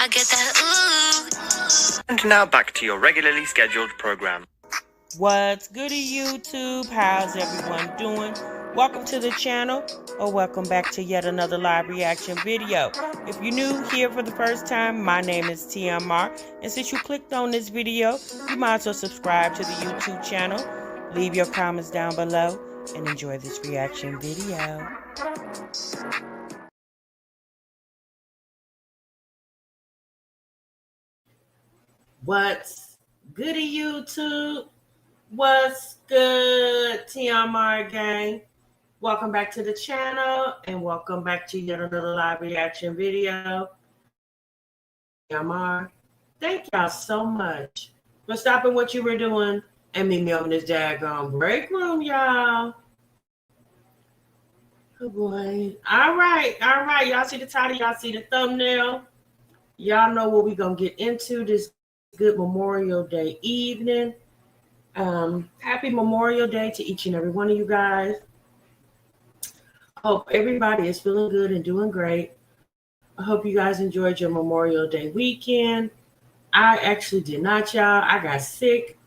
I get that ooh. And now back to your regularly scheduled program. What's goody, YouTube? How's everyone doing? Welcome to the channel, or welcome back to yet another live reaction video. If you're new here for the first time, my name is TMR, and since you clicked on this video, you might as well subscribe to the YouTube channel, leave your comments down below, and enjoy this reaction video. What's goody, YouTube? What's good, TMR gang? Welcome back to the channel and welcome back to yet another live reaction video. TMR, thank y'all so much for stopping what you were doing and meet me over this daggone break room, y'all. Oh boy. All right. Y'all see the title, y'all see the thumbnail. Y'all know what we're gonna get into this good Memorial Day evening. Happy Memorial Day to each and every one of you guys. I hope everybody is feeling good and doing great. I hope you guys enjoyed your Memorial Day weekend. I actually did not, y'all. I got sick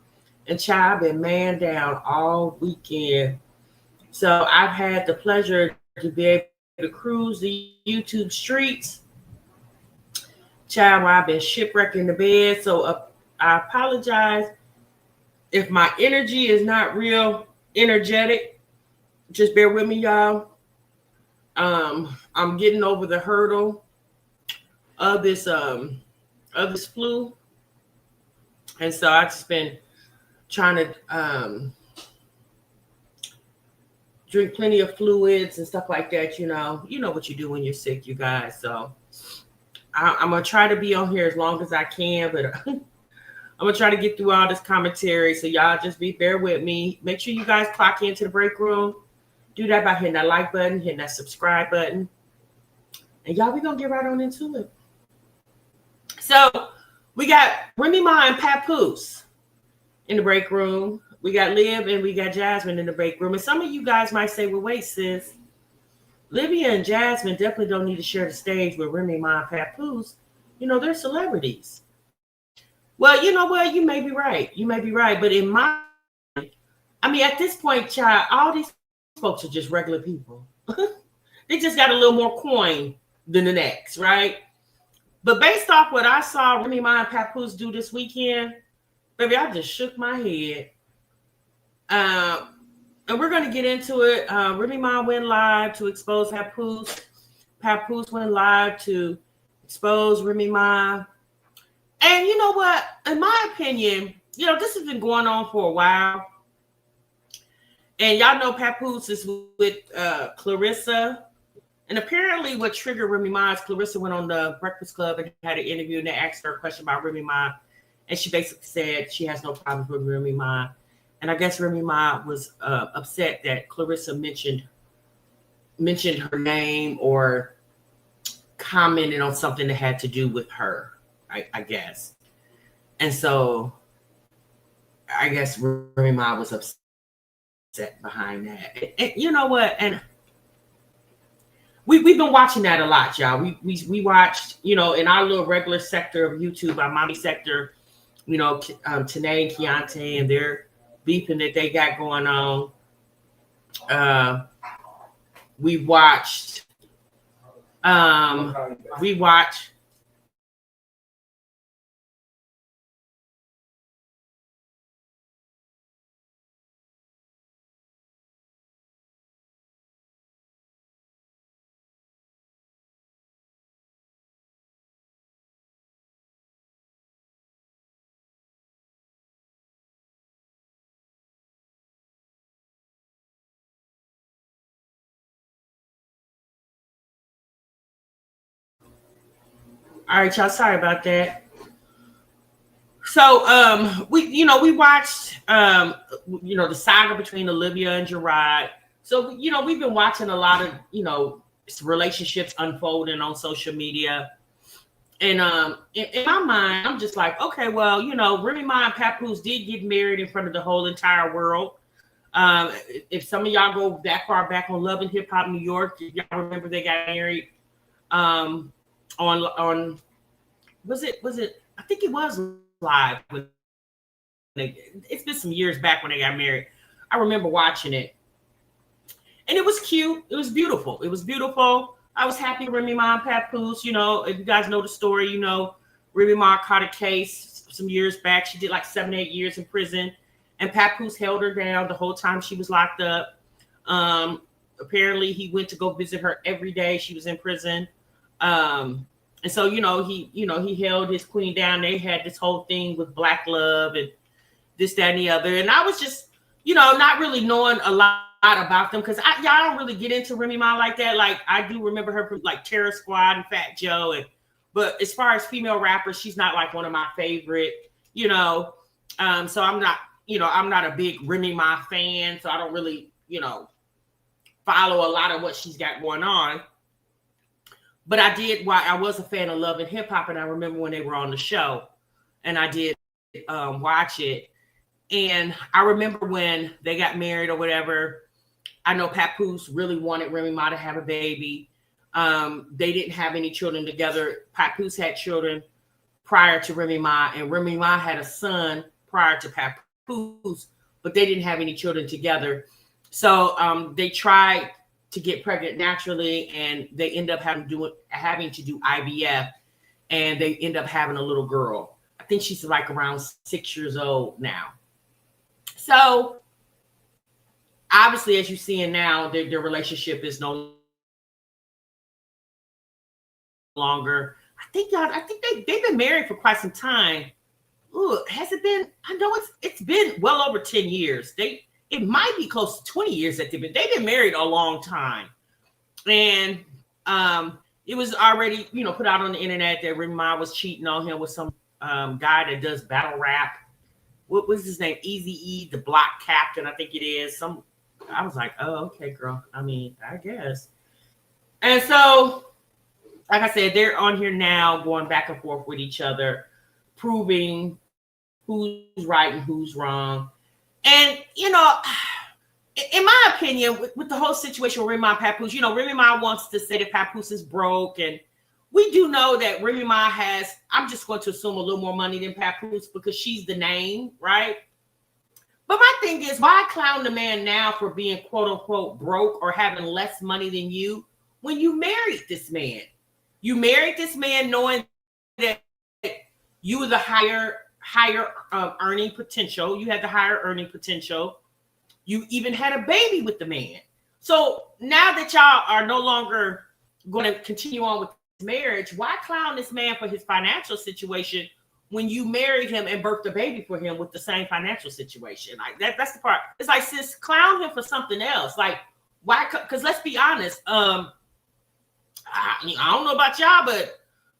and child been man down all weekend. So I've had the pleasure to be able to cruise the YouTube streets. Child, I've been shipwrecking the bed. So I apologize if my energy is not real energetic. Just bear with me, y'all. I'm getting over the hurdle of this flu, and so I've just been trying to drink plenty of fluids and stuff like that. You know what you do when you're sick, you guys. So I'm gonna try to be on here as long as I can, but I'm gonna try to get through all this commentary. So y'all just bear with me. Make sure you guys clock into the break room. Do that by hitting that like button, hitting that subscribe button. And y'all, we're going to get right on into it. So we got Remy Ma and Papoose in the break room. We got Liv and we got Jasmine in the break room. And some of you guys might say, well, wait, sis. Olivia and Jasmine definitely don't need to share the stage with Remy Ma and Papoose. You know, they're celebrities. Well, you know what? You may be right. But in my, at this point, child, all these folks are just regular people. They just got a little more coin than the next, right? But based off what I saw Remy Ma and Papoose do this weekend, baby, I just shook my head. And we're going to get into it. Remy Ma went live to expose Papoose. Papoose went live to expose Remy Ma. And you know what? In my opinion, this has been going on for a while. And y'all know Papoose is with Clarissa. And apparently what triggered Remy Ma is Clarissa went on the Breakfast Club and had an interview, and they asked her a question about Remy Ma. And she basically said she has no problems with Remy Ma. And I guess Remy Ma was upset that Clarissa mentioned her name or commented on something that had to do with her, I guess. And so I guess Remy Ma was upset behind that. And you know what? And we've been watching that a lot, y'all. We watched, in our little regular sector of YouTube, our mommy sector, Tanae and Keontae and their beefing that they got going on. We watched all right, y'all. Sorry about that. So we watched the saga between Olivia and Gerard. So we've been watching a lot of relationships unfolding on social media. And in my mind, I'm just like, okay, well, Remy Ma and Papoose did get married in front of the whole entire world. If some of y'all go that far back on Love and Hip Hop New York, y'all remember they got married on Was it? I think it was live. It's been some years back when they got married. I remember watching it, and it was cute. It was beautiful. It was beautiful. I was happy. Remy Ma and Papoose. If you guys know the story, Remy Ma caught a case some years back. She did like 7-8 years in prison, and Papoose held her down the whole time she was locked up. Apparently, he went to go visit her every day she was in prison. And so, he held his queen down. They had this whole thing with black love and this, that, and the other. And I was just, not really knowing a lot about them because I don't really get into Remy Ma like that. Like, I do remember her from like Terror Squad and Fat Joe. But as far as female rappers, she's not like one of my favorite, So I'm not a big Remy Ma fan. So I don't really, follow a lot of what she's got going on. But I was a fan of Love and Hip Hop, and I remember when they were on the show, and I did watch it. And I remember when they got married or whatever, I know Papoose really wanted Remy Ma to have a baby. They didn't have any children together. Papoose had children prior to Remy Ma, and Remy Ma had a son prior to Papoose, but they didn't have any children together. So they tried to get pregnant naturally, and they end up having to do IVF, and they end up having a little girl. I think she's like around 6 years old now. So obviously, as you see it now, their relationship is no longer. I think they've been married for quite some time. Ooh, has it been? I know it's been well over 10 years. It might be close to 20 years that they've been married a long time. And it was already, put out on the internet that Remy Ma was cheating on him with some guy that does battle rap. What was his name? Eazy-E, the Block Captain, I think it is. I was like, oh, okay, girl. I mean, I guess. And so, like I said, they're on here now going back and forth with each other, proving who's right and who's wrong. And, in my opinion, with the whole situation with Remy Ma and Papoose, Remy Ma wants to say that Papoose is broke. And we do know that Remy Ma has, I'm just going to assume, a little more money than Papoose because she's the name, right? But my thing is, why clown the man now for being quote unquote broke or having less money than you when you married this man? You married this man knowing that you were the higher earning potential. You had the higher earning potential. You even had a baby with the man. So now that y'all are no longer going to continue on with this marriage, why clown this man for his financial situation when you married him and birthed a baby for him with the same financial situation? Like that's the part. It's like, sis, clown him for something else. Like, why? Because let's be honest. I don't know about y'all, but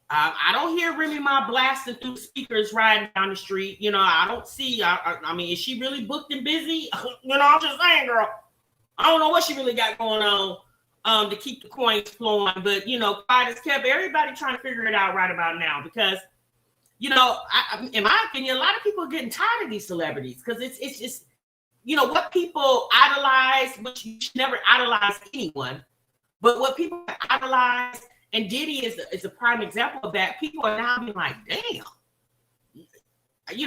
I don't hear Remy Ma blasting through speakers riding down the street. I don't see. I mean, is she really booked and busy? I'm just saying, girl. I don't know what she really got going on to keep the coins flowing. But quiet as kept. Everybody trying to figure it out right about now because in my opinion, a lot of people are getting tired of these celebrities because it's just what people idolize. But you should never idolize anyone. But what people idolize. And Diddy is a prime example of that. People are now being like, damn,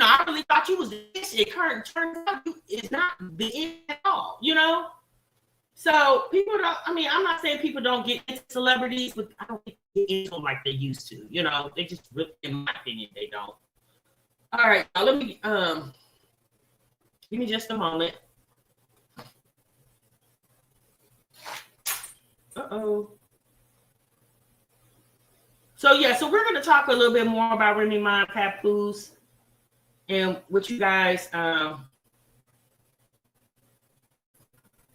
I really thought you was this. It turns out it's not the end at all, So people don't, I'm not saying people don't get into celebrities, but I don't think they get into them like they used to. They just really, in my opinion, they don't. All right, now let me, give me just a moment. Uh-oh. So we're going to talk a little bit more about Remy Ma and Papoose and what you guys,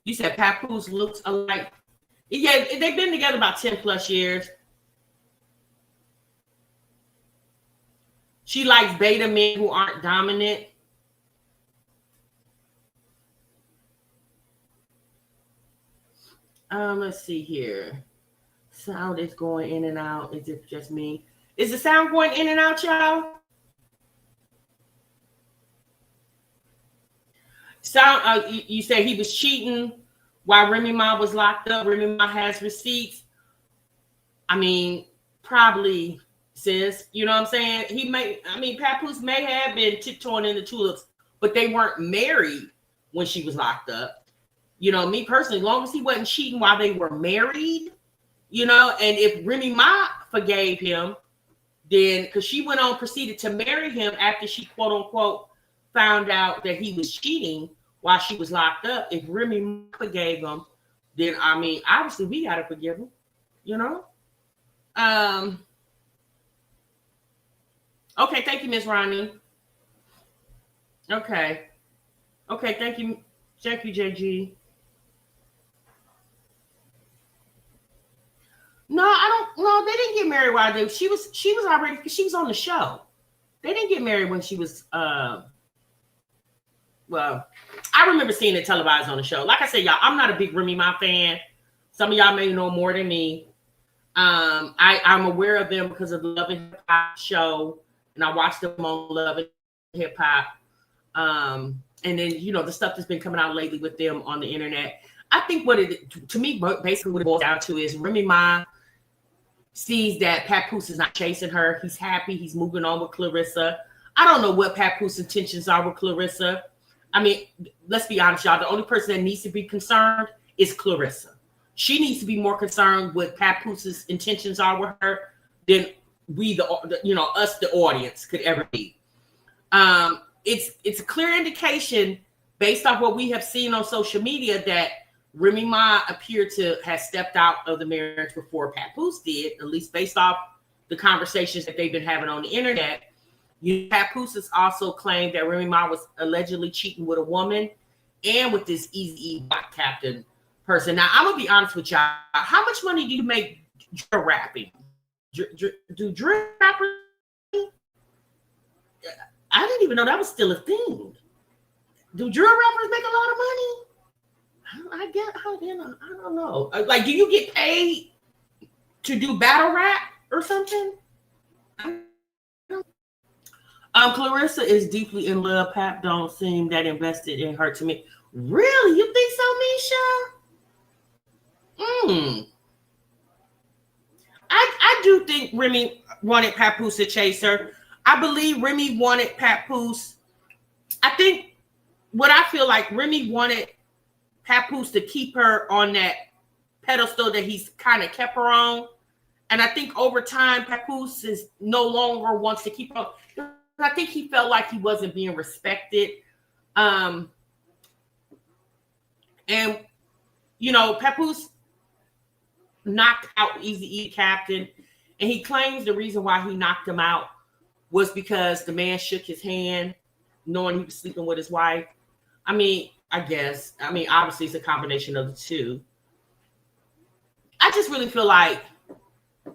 you said Papoose looks alike. Yeah, they've been together about 10 plus years. She likes beta men who aren't dominant. Let's see here. Sound is going in and out. Is it just me? Is the sound going in and out, y'all? Sound. You said he was cheating while Remy Ma was locked up. Remy Ma has receipts. Probably sis. You know what I'm saying? Papoose may have been tiptoeing in the tulips, but they weren't married when she was locked up. You know, me personally, as long as he wasn't cheating while they were married, you know, and if Remy Ma forgave him, then because she went on, proceeded to marry him after she quote unquote found out that he was cheating while she was locked up. If Remy Ma forgave him, then obviously we gotta forgive him, you know. Okay, thank you, Miss Ronnie. Okay, thank you, JG. No, I don't. No, they didn't get married while they. She was already, because she was on the show. They didn't get married when she was. Well, I remember seeing it televised on the show. Like I said, y'all, I'm not a big Remy Ma fan. Some of y'all may know more than me. I'm aware of them because of the Love and Hip Hop show, and I watched them on Love and Hip Hop. And then, you know, the stuff that's been coming out lately with them on the internet. I think to me, basically what it boils down to is Remy Ma sees that Papoose is not chasing her. He's happy. He's moving on with Clarissa. I don't know what Papoose intentions are with Clarissa. I mean, let's be honest, y'all. The only person that needs to be concerned is Clarissa. She needs to be more concerned with Papooses intentions are with her than we, us, the audience, could ever be. It's a clear indication based off what we have seen on social media that Remy Ma appeared to have stepped out of the marriage before Papoose did, at least based off the conversations that they've been having on the internet. Papoose has also claimed that Remy Ma was allegedly cheating with a woman and with this Eazy-E Black Captain person. Now, I'm going to be honest with y'all. How much money do you make drill rapping? Do drill rappers? I didn't even know that was still a thing. Do drill rappers make a lot of money? I don't know. Like, do you get paid to do battle rap or something? Clarissa is deeply in love. Pap don't seem that invested in her to me. Really? You think so, Misha? I do think Remy wanted Papoose to chase her. I believe Remy wanted Papoose. I think what I feel like Remy wanted Papoose to keep her on that pedestal that he's kind of kept her on. And I think over time, Papoose is no longer wants to keep her. I think he felt like he wasn't being respected. And, you know, Papoose knocked out Eazy-E Captain. And he claims the reason why he knocked him out was because the man shook his hand, knowing he was sleeping with his wife. I mean, obviously it's a combination of the two. I just really feel like, I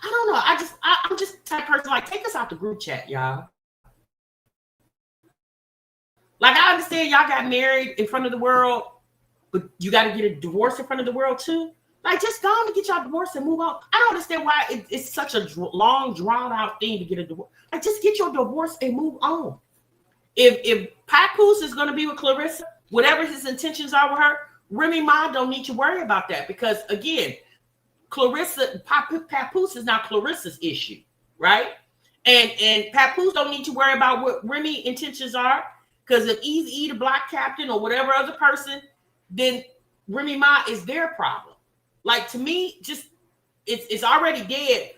don't know. I'm just the type of person, like, take us out the group chat, y'all. Like, I understand y'all got married in front of the world, but you got to get a divorce in front of the world too. Like, just go on and get y'all divorced and move on. I don't understand why it's such a long, drawn out thing to get a divorce. Like, just get your divorce and move on. If Papoose is going to be with Clarissa, whatever his intentions are with her, Remy Ma don't need to worry about that, because again, Papoose is not Clarissa's issue, right? And Papoose don't need to worry about what Remy intentions are, because if Eazy-E the Black Captain or whatever other person, then Remy Ma is their problem. Like, to me, just it's already dead.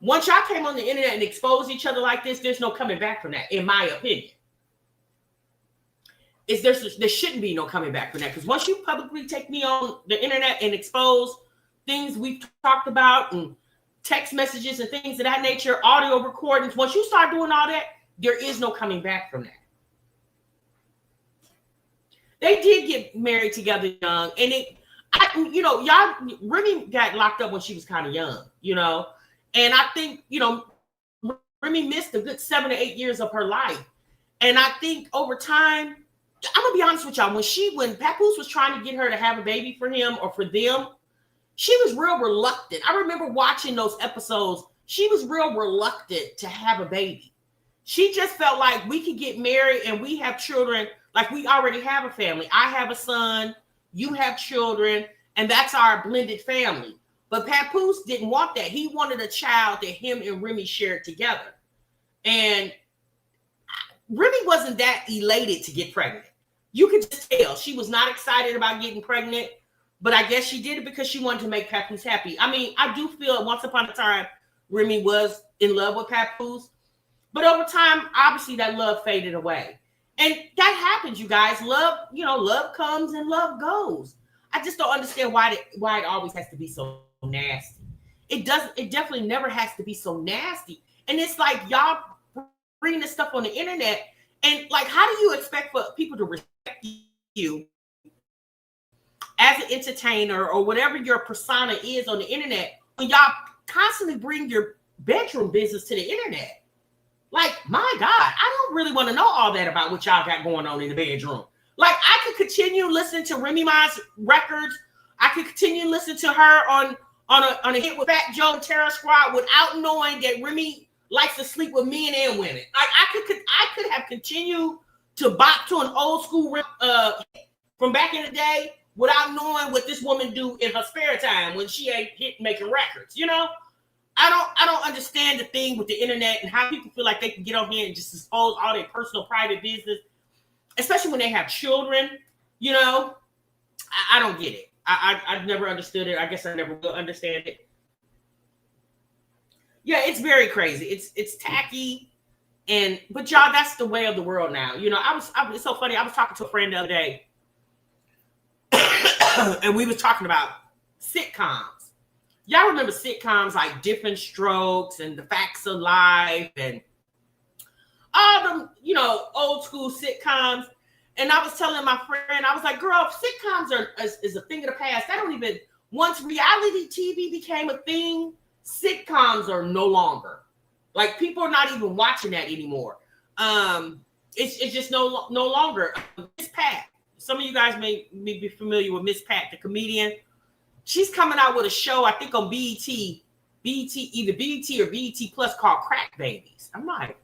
Once y'all came on the internet and exposed each other like this, there's no coming back from that, in my opinion. There shouldn't be no coming back from that, because once you publicly take me on the internet and expose things we've talked about and text messages and things of that nature, audio recordings, once you start doing all that, there is no coming back from that. They did get married together young, and Remy got locked up when she was kind of young, and I think, Remy missed a good 7 to 8 years of her life. And I think over time, I'm gonna be honest with y'all, when Papoose was trying to get her to have a baby for him or for them, she was real reluctant. I remember watching those episodes. She was real reluctant to have a baby. She just felt like we could get married and we have children. Like, we already have a family. I have a son, you have children, and that's our blended family. But Papoose didn't want that. He wanted a child that him and Remy shared together. And Remy wasn't that elated to get pregnant. You could just tell she was not excited about getting pregnant, but I guess she did it because she wanted to make Papoose happy. I mean, I do feel once upon a time, Remy was in love with Papoose, but over time, obviously that love faded away. And that happens, you guys. Love, love comes and love goes. I just don't understand why it always has to be so nasty. It definitely never has to be so nasty. And it's like y'all bring this stuff on the internet, and like, how do you expect for people to respect you as an entertainer or whatever your persona is on the internet when y'all constantly bring your bedroom business to the internet? Like, my God, I don't really want to know all that about what y'all got going on in the bedroom. Like, I could continue listening to Remy Ma's records. I could continue listening to her on a hit with Fat Joe and Terror Squad without knowing that Remy likes to sleep with men and women. Like, I could have continued to bop to an old school from back in the day without knowing what this woman do in her spare time when she ain't making records. I don't understand the thing with the internet and how people feel like they can get on here and just expose all their personal private business, especially when they have children. I don't get it. I've never understood it. I guess I never will understand it. Yeah, it's very crazy. It's tacky, but y'all, that's the way of the world now. It's so funny. I was talking to a friend the other day, and we was talking about sitcoms. Y'all remember sitcoms like Different Strokes and The Facts of Life and all them, old school sitcoms. And I was telling my friend, I was like, girl, sitcoms is a thing of the past. Once reality TV became a thing, sitcoms are no longer. Like, people are not even watching that anymore. It's just no longer. Miss Pat. Some of you guys may be familiar with Miss Pat, the comedian. She's coming out with a show, I think on BET, either BET or BET Plus, called Crack Babies. I'm like,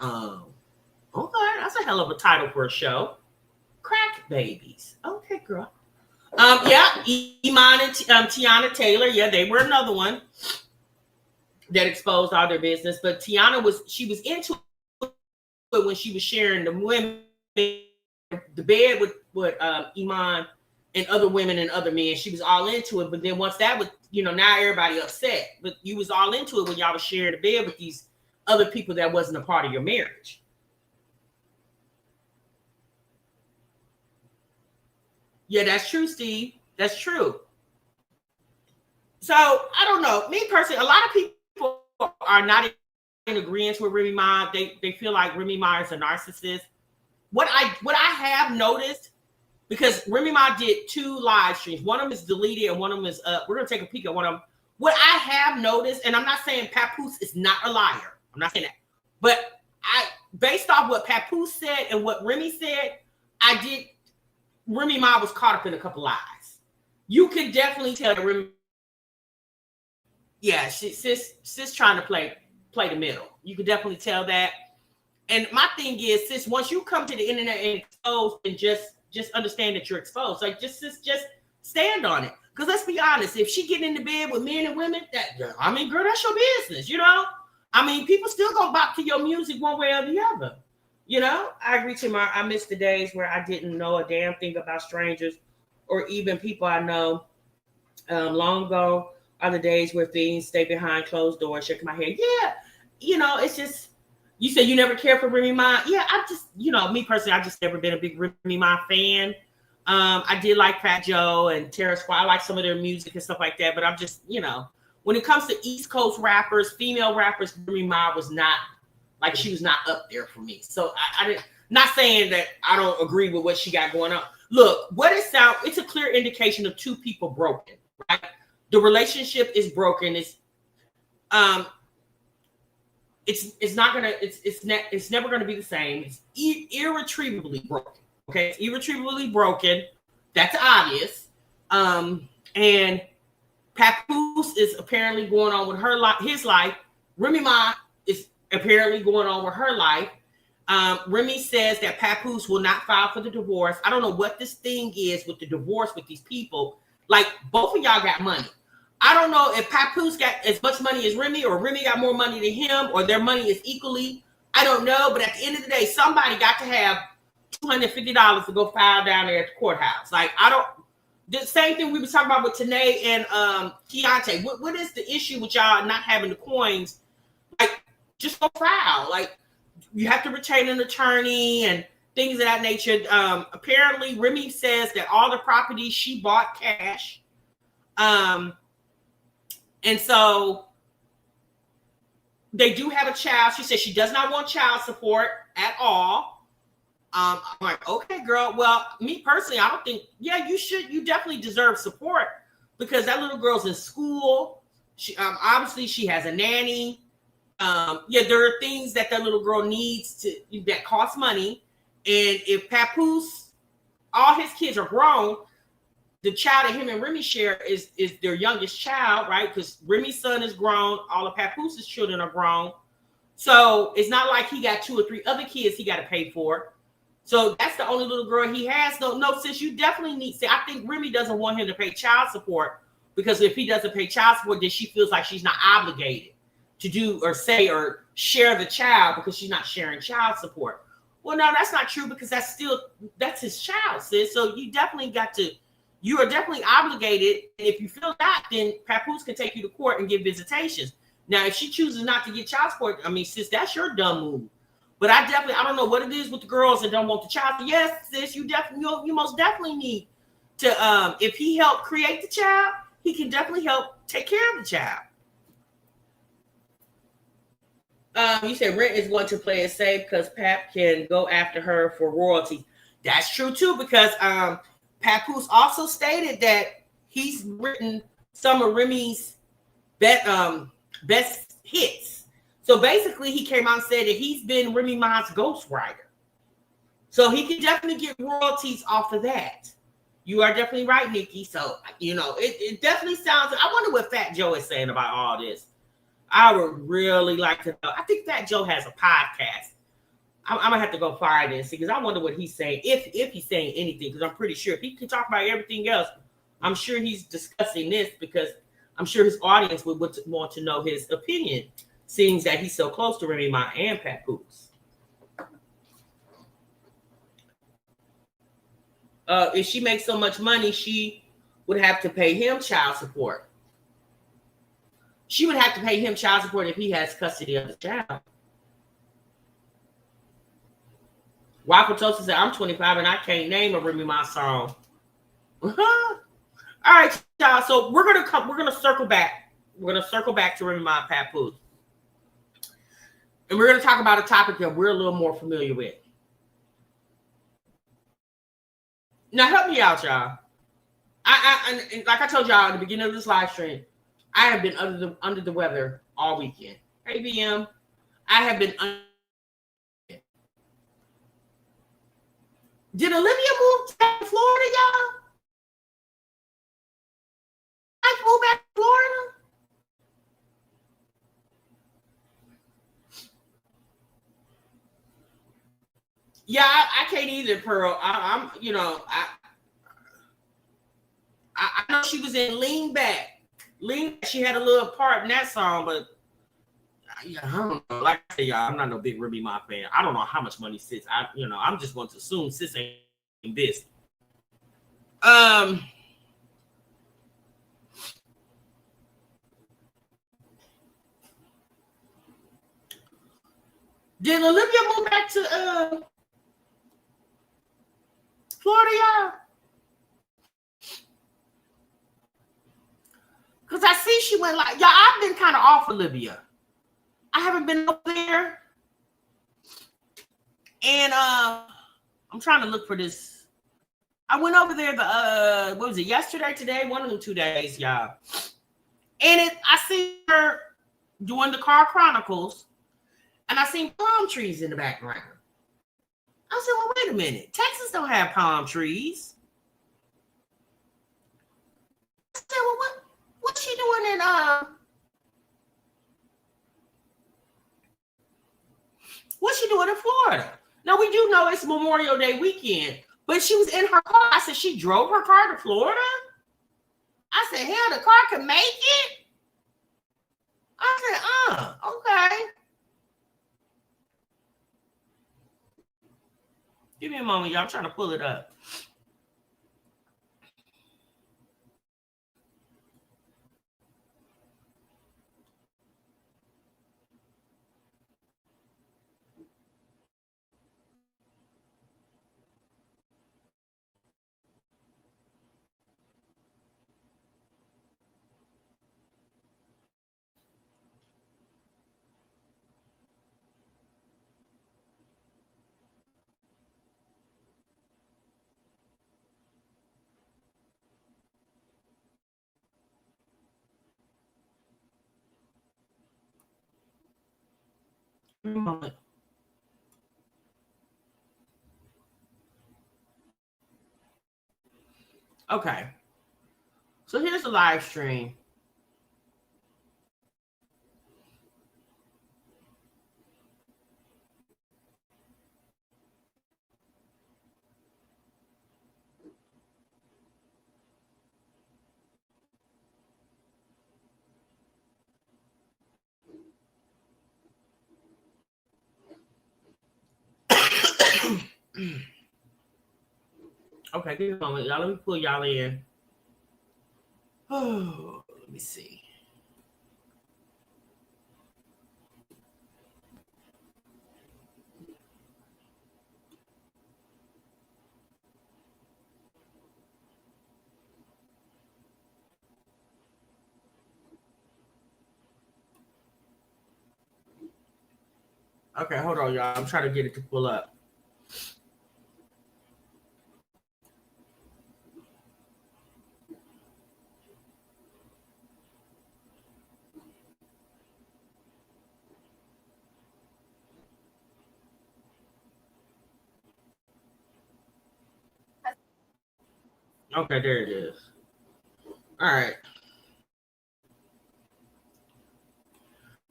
okay, that's a hell of a title for a show. Crack Babies. Okay, girl. Yeah, Iman and Tiana Taylor. Yeah, they were another one that exposed all their business. But Tiana was into it when she was sharing the women, the bed with Iman and other women and other men. She was all into it. But then once that was, now everybody upset. But you was all into it when y'all was sharing the bed with these other people that wasn't a part of your marriage. Yeah, that's true, Steve. That's true. So I don't know. Me personally, a lot of people are not in agreement with Remy Ma. They feel like Remy Ma is a narcissist. What I have noticed, because Remy Ma did 2 live streams. One of them is deleted and one of them is up. We're going to take a peek at one of them. What I have noticed, and I'm not saying Papoose is not a liar. I'm not saying that. But based off what Papoose said and what Remy said, Remy Ma was caught up in a couple lies. You could definitely tell that Remy, yeah, sis trying to play the middle. You could definitely tell that. And my thing is, sis, once you come to the internet and expose, and just understand that you're exposed. Like, just stand on it. Because let's be honest, if she get into bed with men and women, girl, that's your business, people still gonna bop to your music one way or the other. I agree, I miss the days where I didn't know a damn thing about strangers or even people I know. Long ago are the days where things stay behind closed doors, shaking my head. Yeah, it's just, you said you never cared for Remy Ma. Yeah, I just, me personally, I've just never been a big Remy Ma fan. I did like Fat Joe and Terror Squad. I like some of their music and stuff like that, but I'm just, when it comes to East Coast rappers, female rappers, Remy Ma was not, like, she was not up there for me. So I didn't, not saying that I don't agree with what she got going on. Look, it's a clear indication of 2 people broken, right? The relationship is broken. It's never gonna be the same. It's irretrievably broken. Okay, it's irretrievably broken. That's obvious. And Papoose is apparently going on with his life. Remy Ma is apparently going on with her life. Remy says that Papoose will not file for the divorce. I don't know what this thing is with the divorce with these people. Like, both of y'all got money. I don't know if Papoose got as much money as Remy, or Remy got more money than him, or their money is equally. I don't know, but at the end of the day, somebody got to have $250 to go file down there at the courthouse. Like, I don't. The same thing we were talking about with Tanae and Keontae. What is the issue with y'all not having the coins? Like, just go file. Like, you have to retain an attorney and things of that nature. Apparently, Remy says that all the properties she bought cash. And so they do have a child. She says she does not want child support at all. I'm like, okay, girl. Well, me personally, I don't think, yeah, you should. You definitely deserve support because that little girl's in school. She obviously she has a nanny. Yeah, there are things that little girl needs that cost money. And if Papoose, all his kids are grown, the child that him and Remy share is their youngest child, right? Because Remy's son is grown. All of Papoose's children are grown. So it's not like he got 2 or 3 other kids he got to pay for. So that's the only little girl he has. No, sis, you definitely need. See, I think Remy doesn't want him to pay child support because if he doesn't pay child support, then she feels like she's not obligated to do or say or share the child because she's not sharing child support. Well, no, that's not true because that's his child, sis. So you definitely you are definitely obligated. And if you feel that, then Papoose can take you to court and give visitations. Now, if she chooses not to get child support, I mean, sis, that's your dumb move. But I don't know what it is with the girls that don't want the child. Yes, sis, you most definitely need to, if he helped create the child, he can definitely help take care of the child. You said Rent is going to play it safe because Pap can go after her for royalties. That's true too, because Papoose also stated that he's written some of Remy's best hits. So basically, he came out and said that he's been Remy Ma's ghostwriter. So he can definitely get royalties off of that. You are definitely right, Nikki. So, it definitely sounds. I wonder what Fat Joe is saying about all this. I would really like to know. I think Fat Joe has a podcast. I'm going to have to go find it and see because I wonder what he's saying, if he's saying anything, because I'm pretty sure if he can talk about everything else, I'm sure he's discussing this because I'm sure his audience would want to know his opinion, seeing that he's so close to Remy Ma and Papoose. If she makes so much money, she would have to pay him child support. She would have to pay him child support if he has custody of the child. Waffle Toaster said, I'm 25 and I can't name a Remy Ma song. All right, y'all. So we're gonna circle back. We're gonna circle back to Remy Ma and Papoose. And we're gonna talk about a topic that we're a little more familiar with. Now help me out, y'all. I like I told y'all at the beginning of this live stream, I have been under the weather all weekend. Hey, BM. I have been Did Olivia move to Florida, y'all? I moved back to Florida. Yeah, I can't either, Pearl. I know she was in Lean Back. She had a little part in that song, but I don't know. Like I say, y'all, I'm not no big Remy Ma fan. I don't know how much money Sis. I'm just going to assume Sis ain't this. Did Olivia move back to Florida, y'all? Because I see she went like, y'all, I've been kind of off Olivia. I haven't been up there. And I'm trying to look for this. I went over there what was it, yesterday, today? One of them 2 days, y'all. And I see her doing the car chronicles, and I seen palm trees in the background. I said, well, wait a minute. Texas don't have palm trees. I said, well, what's she doing in what's she doing in Florida? Now, we do know it's Memorial Day weekend, but she was in her car. I said, she drove her car to Florida? I I said, hell, the car can make it? I said, okay. Give me a moment, y'all. I'm trying to pull it up. Give me a moment. Okay. So here's the live stream. Okay, give me a moment, y'all. Let me pull y'all in. Oh, let me see. Okay, hold on, y'all. I'm trying to get it to pull up. Okay, there it is. All right.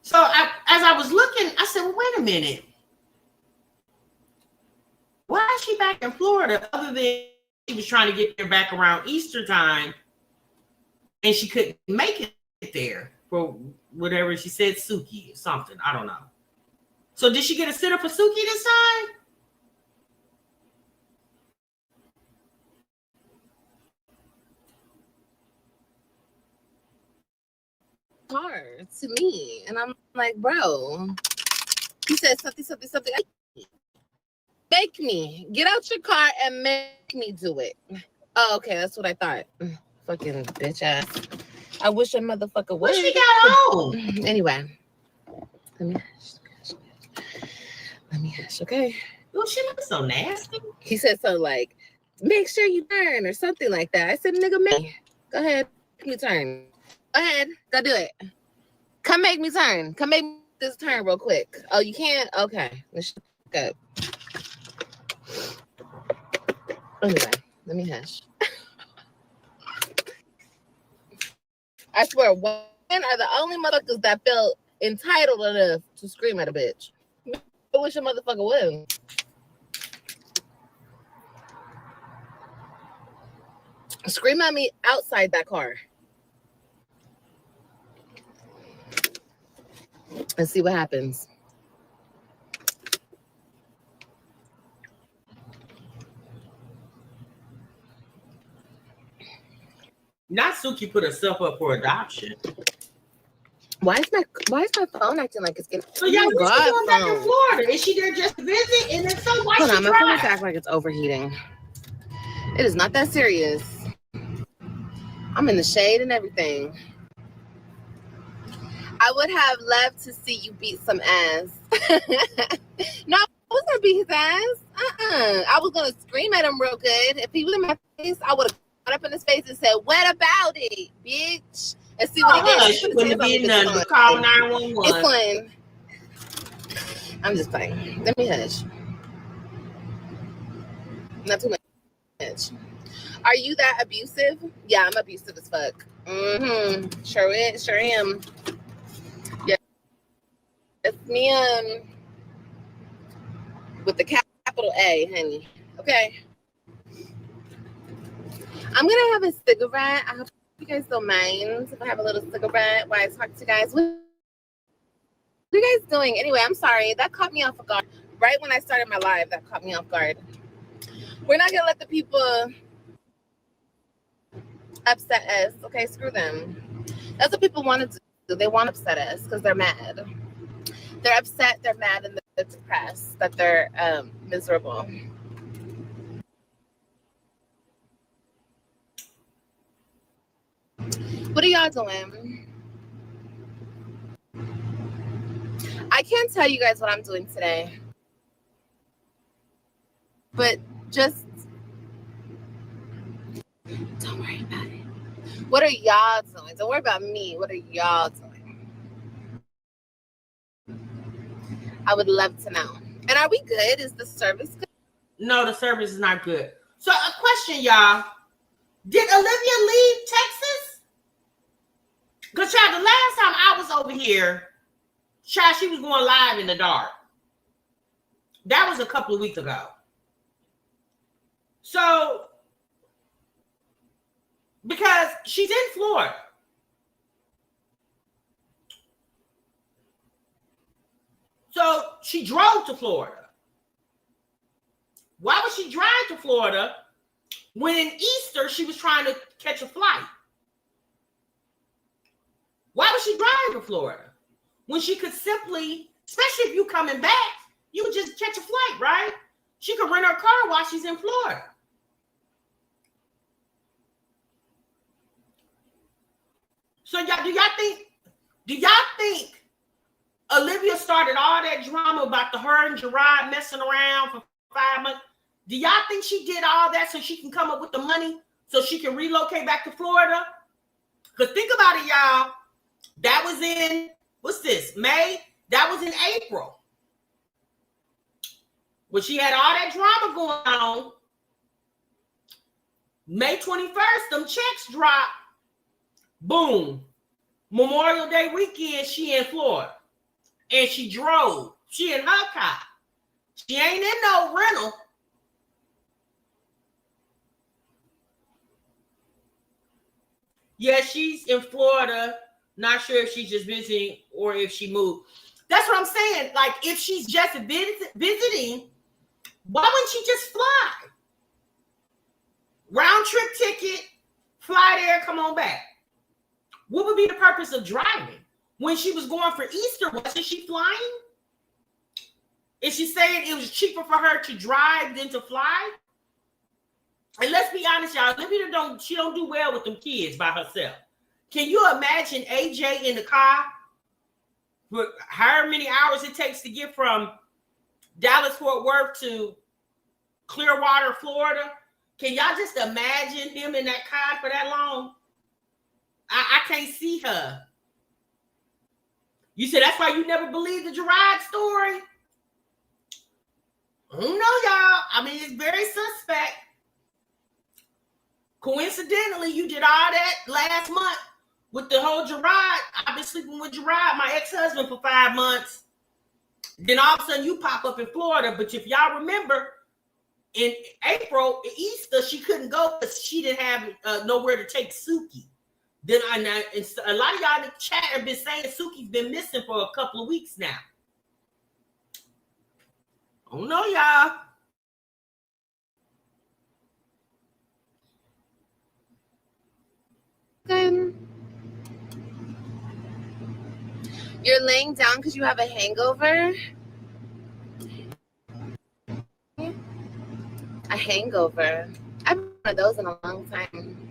So as I was looking, I said, well, wait a minute. Why is she back in Florida other than she was trying to get there back around Easter time and she couldn't make it there for whatever she said, Suki or something. I don't know. So did she get a sitter for Suki this time? Hard to me, and I'm like, bro, he said something. Make me get out your car and make me do it. Oh, okay, that's what I thought. Fucking bitch ass. I wish a motherfucker would. What she got on? Anyway, let me ask. Okay. Oh, she looks so nasty. He said something like, make sure you turn or something like that. I said, nigga, go ahead, make me turn. Go ahead, go do it. Come make me turn. Come make this turn real quick. Oh, you can't? Okay. Let's go. Anyway, let me hush. I swear, women are the only motherfuckers that feel entitled enough to scream at a bitch. I wish a motherfucker would. Scream at me outside that car. And see what happens. Not Suki put herself up for adoption. Why is my phone acting like it's getting? So yeah, what's she doing back in Florida? Is she there just to visit? And if so, why Hold she on, my phone is acting like it's overheating. It is not that serious. I'm in the shade and everything. I would have loved to see you beat some ass. No, I was gonna beat his ass. I was gonna scream at him real good. If he was in my face, I would have got up in his face and said, "What about it, bitch?" And see what he did. She wouldn't have been nothing but call 911. It's fun. I'm just playing. Let me hush. Not too much. Are you that abusive? Yeah, I'm abusive as fuck. Sure am. Yes, ma'am. With the capital A, honey. Okay. I'm gonna have a cigarette. I hope you guys don't mind if I have a little cigarette while I talk to you guys. What are you guys doing? Anyway, I'm sorry. That caught me off guard. Right when I started my live, that caught me off guard. We're not going to let the people upset us. Okay, screw them. That's what people want to do. They want to upset us because they're mad. They're upset, they're mad, and they're depressed that they're miserable. What are y'all doing? I can't tell you guys what I'm doing today. But just don't worry about it. What are y'all doing? Don't worry about me. What are y'all doing? I would love to know. And are we good? Is the service good? No, the service is not good. So a question, y'all. Did Olivia leave Texas? Because, child, the last time I was over here, child, she was going live in the dark. That was a couple of weeks ago. So, because she's in Florida. So she drove to Florida. Why would she drive to Florida when in Easter she was trying to catch a flight? Why would she drive to Florida when she could simply, especially if you coming back, you would just catch a flight, right? She could rent her car while she's in Florida. So y'all, do y'all think Olivia started all that drama about her and Gerard messing around for 5 months? Do y'all think she did all that so she can come up with the money so she can relocate back to Florida? Because think about it, y'all. That was in, what's this, May? That was in April. When she had all that drama going on, May 21st, them checks dropped. Boom. Memorial Day weekend, she in Florida. And she drove. She in her car. She ain't in no rental. Yeah, she's in Florida. Not sure if she's just visiting or if she moved. That's what I'm saying. Like, if she's just visiting, why wouldn't she just fly? Round trip ticket, fly there, come on back. What would be the purpose of driving? When she was going for Easter, wasn't she flying? Is she saying it was cheaper for her to drive than to fly? And let's be honest, y'all, Olivia don't do well with them kids by herself. Can you imagine AJ in the car for however many hours it takes to get from Dallas, Fort Worth to Clearwater, Florida? Can y'all just imagine him in that car for that long? I can't see her. You said that's why you never believed the Gerard story? I don't know, y'all. I mean, it's very suspect. Coincidentally, you did all that last month with the whole Gerard. I've been sleeping with Gerard, my ex-husband, for 5 months. Then all of a sudden you pop up in Florida. But if y'all remember, in April, Easter, she couldn't go because she didn't have nowhere to take Suki. Then a lot of y'all in the chat have been saying Suki's been missing for a couple of weeks now. I don't know, y'all. You're laying down because you have a hangover? A hangover. I haven't had one of those in a long time.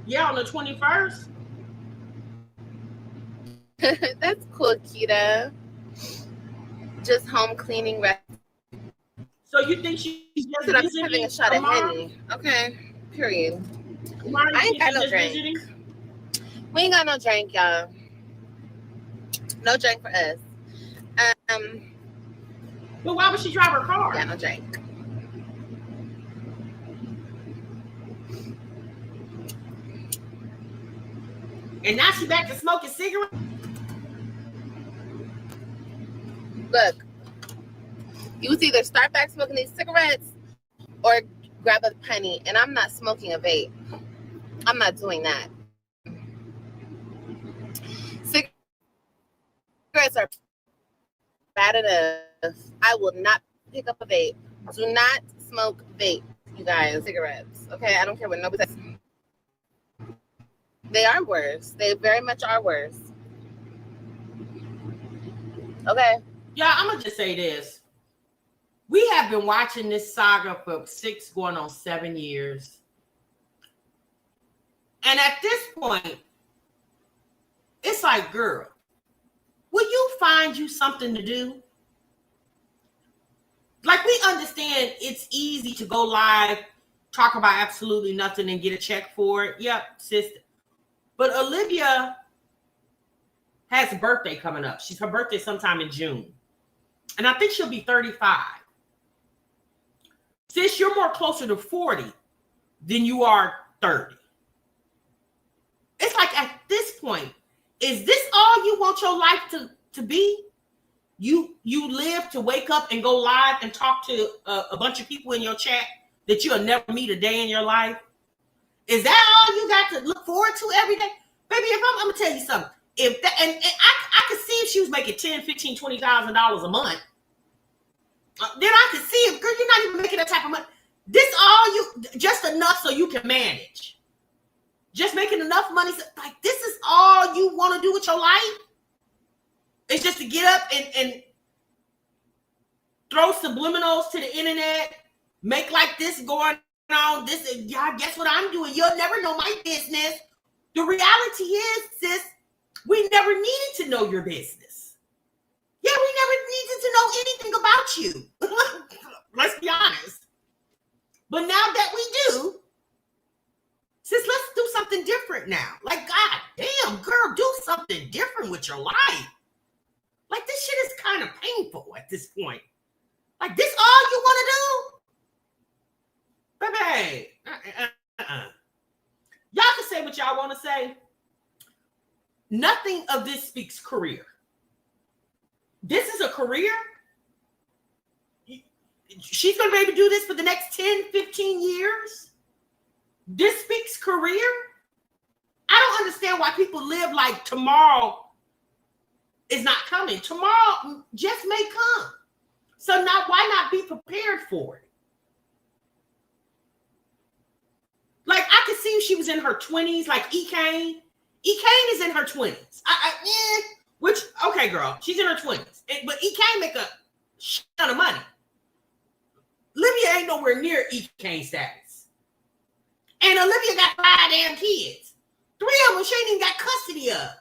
Yeah, on the 21st. That's cool, Kita. Just home cleaning rest. So you think she's just I'm having a shot of Henny. Okay, period. I ain't got no drink. Visiting? We ain't got no drink, y'all. No drink for us. But why would she drive her car? Yeah, no drink. And now she's back to smoking cigarettes? Look, you was either start back smoking these cigarettes or grab a penny, and I'm not smoking a vape. I'm not doing that. Cigarettes are bad enough. I will not pick up a vape. Do not smoke vape, you guys. Cigarettes, okay? I don't care what nobody says. They are worse. They very much are worse. Okay. Yeah, I'm gonna just say this. We have been watching this saga for 6 going on 7 years. And at this point, it's like, girl, will you find you something to do? Like, we understand it's easy to go live, talk about absolutely nothing and get a check for it. Yep, sister. But Olivia has a birthday coming up. Her birthday sometime in June. And I think she'll be 35. Sis, you're more closer to 40 than you are 30. It's like, at this point, is this all you want your life to be? You live to wake up and go live and talk to a bunch of people in your chat that you'll never meet a day in your life? Is that all you got to look forward to every day? Baby, if I'm going to tell you something. If that, and I could see if she was making $10,000, $15,000, $20,000 a month. Then I could see if, girl, you're not even making that type of money. This all you, just enough so you can manage. Just making enough money. So, like, this is all you want to do with your life? It's just to get up and throw subliminals to the internet, make like this going on. This, y'all, guess what I'm doing? You'll never know my business. The reality is, sis, we never needed to know your business. Yeah, we never needed to know anything about you. Let's be honest. But now that we do, sis, let's do something different now. Like, God damn, girl, do something different with your life. Like, this shit is kind of painful at this point. Like, this all you want to do? Baby, y'all can say what y'all want to say. Nothing of this speaks career. This is a career. She's going to be able to do this for the next 10, 15 years. This speaks career. I don't understand why people live like tomorrow is not coming. Tomorrow just may come. So now why not be prepared for it? Like, I could see if she was in her 20s, like E-Kane. E-Kane is in her 20s. Which, okay, girl, she's in her 20s. But E-Kane make a shit ton of money. Olivia ain't nowhere near E-Kane status. And Olivia got 5 damn kids. 3 of them she ain't even got custody of.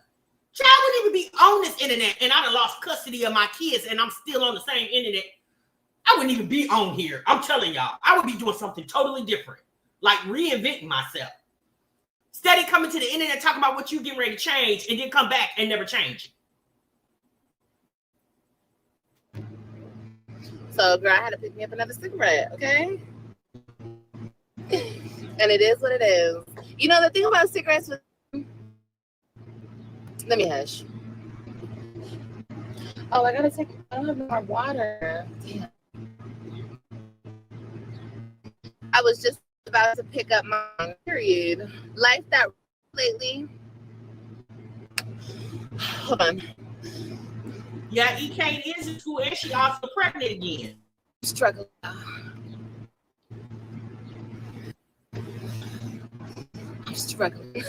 Child wouldn't even be on this internet, and I done lost custody of my kids, and I'm still on the same internet. I wouldn't even be on here. I'm telling y'all, I would be doing something totally different, like reinventing myself. Steady coming to the internet talking about what you getting ready to change, and then come back and never change. So, girl, I had to pick me up another cigarette, okay? And it is what it is. You know, the thing about cigarettes with... Let me hush. Oh, I gotta take more water. Damn. I was just about to pick up my period. Life that lately. Hold on. Yeah, E-Kane is in school, and she also pregnant again. Struggle. I'm struggling.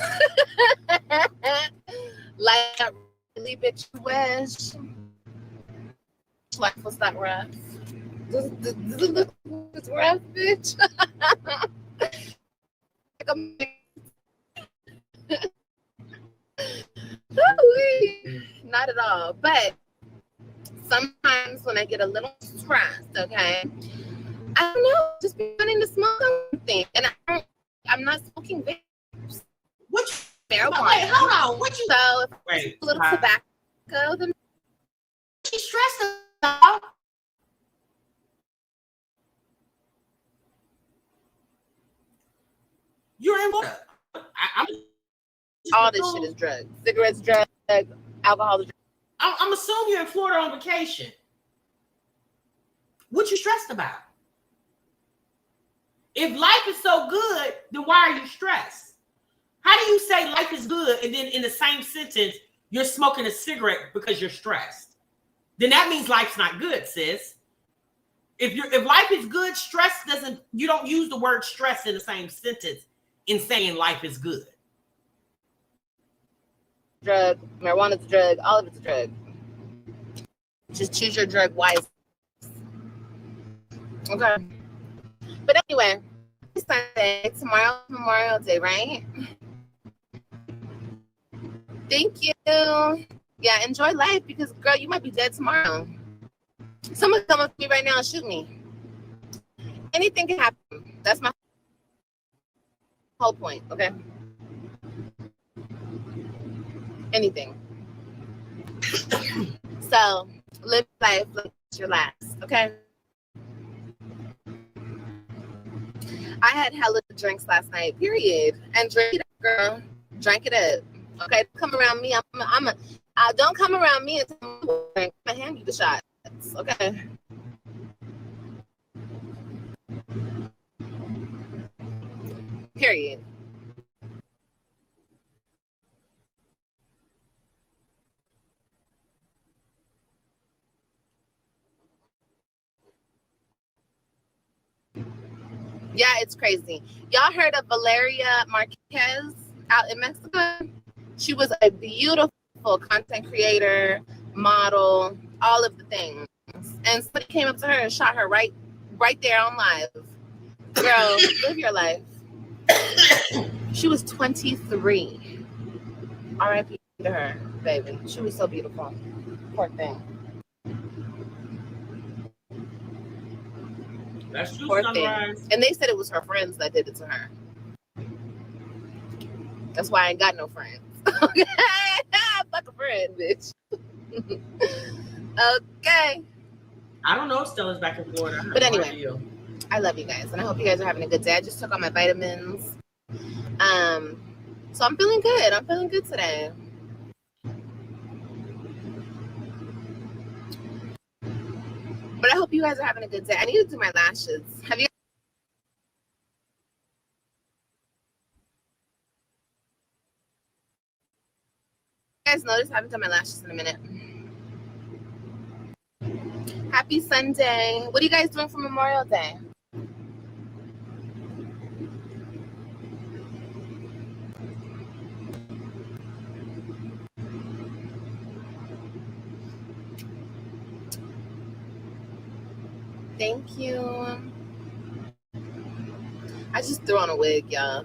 Like that really bitch wish. Life was that rough. Does it look rough, bitch? Not at all. But sometimes when I get a little stressed, okay, I don't know, just be wanting to smoke something. And I'm not smoking vapes. Which marijuana. Wait, hold on. What you? So if Wait, a little tobacco, then she's stressed out. You're in water. I'm all this shit is drugs. Cigarettes, drugs, alcohol. I'm assuming you're in Florida on vacation. What you stressed about? If life is so good, then why are you stressed? How do you say life is good and then in the same sentence you're smoking a cigarette because you're stressed? Then that means life's not good, sis. If life is good, stress doesn't. You don't use the word stress in the same sentence in saying life is good. Drug, marijuana's a drug, all of it's a drug. Just choose your drug wisely. Okay. But anyway, Sunday, tomorrow Memorial Day, right? Thank you. Yeah, enjoy life because, girl, you might be dead tomorrow. Someone come up to me right now and shoot me. Anything can happen. That's my whole point, okay? Anything. So, live life like it's your last, okay? I had hella drinks last night, period. And drink it up, girl. Drink it up. Okay, come around me. Don't come around me and tell me to drink. I'm gonna hand you the shots. Okay. Period. Yeah, it's crazy. Y'all heard of Valeria Marquez out in Mexico? She was a beautiful content creator, model, all of the things. And somebody came up to her and shot her right there on live. Girl, live your life. She was 23. R.I.P. to her, baby. She was so beautiful. Poor thing. That's true, Poor Sunrise. thing. And they said it was her friends that did it to her. That's why I ain't got no friends. Okay. Fuck a friend, bitch. Okay. I don't know if Stella's back in Florida. But anyway, I love you guys, and I hope you guys are having a good day. I just took all my vitamins. So I'm feeling good. I'm feeling good today. But I hope you guys are having a good day. I need to do my lashes. Have you guys noticed I haven't done my lashes in a minute? Happy Sunday. What are you guys doing for Memorial Day? Thank you. I just threw on a wig, y'all.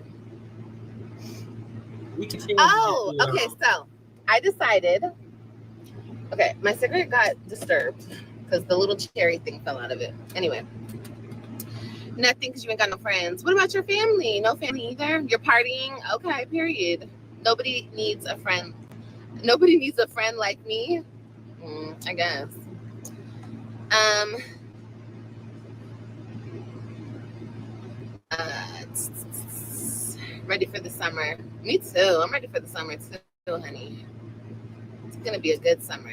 Oh, okay. So I decided. Okay, my cigarette got disturbed because the little cherry thing fell out of it. Anyway, nothing because you ain't got no friends. What about your family? No family either? You're partying? Okay, period. Nobody needs a friend. Nobody needs a friend like me. I guess. Ready for the summer. Me too. I'm ready for the summer too, honey. It's gonna be a good summer.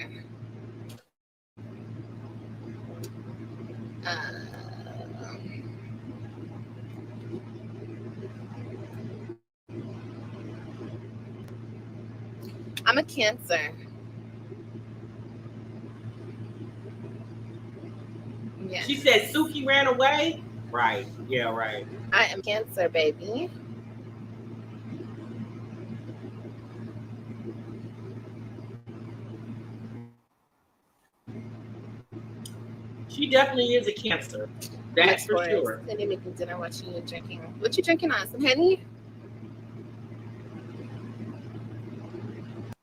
I'm a Cancer. Yeah. She said Suki ran away. Right. Yeah, right. I am Cancer, baby. She definitely is a Cancer. That's for sure. Then you making dinner, watching you drinking. What you drinking on? Some Henny?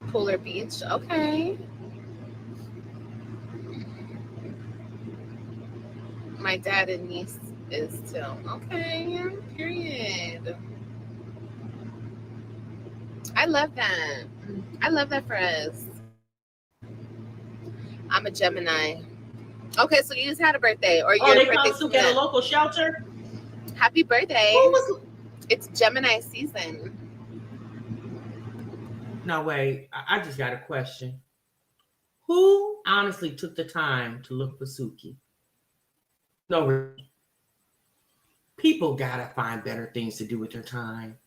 Polar Beach. Okay. My dad and niece is too. Okay. Period. I love that. I love that for us. I'm a Gemini. Okay, so you just had a birthday, or your they birthday found Suki at a local shelter. Happy birthday! It's Gemini season. No, wait. I just got a question. Who honestly took the time to look for Suki? No. People gotta find better things to do with their time.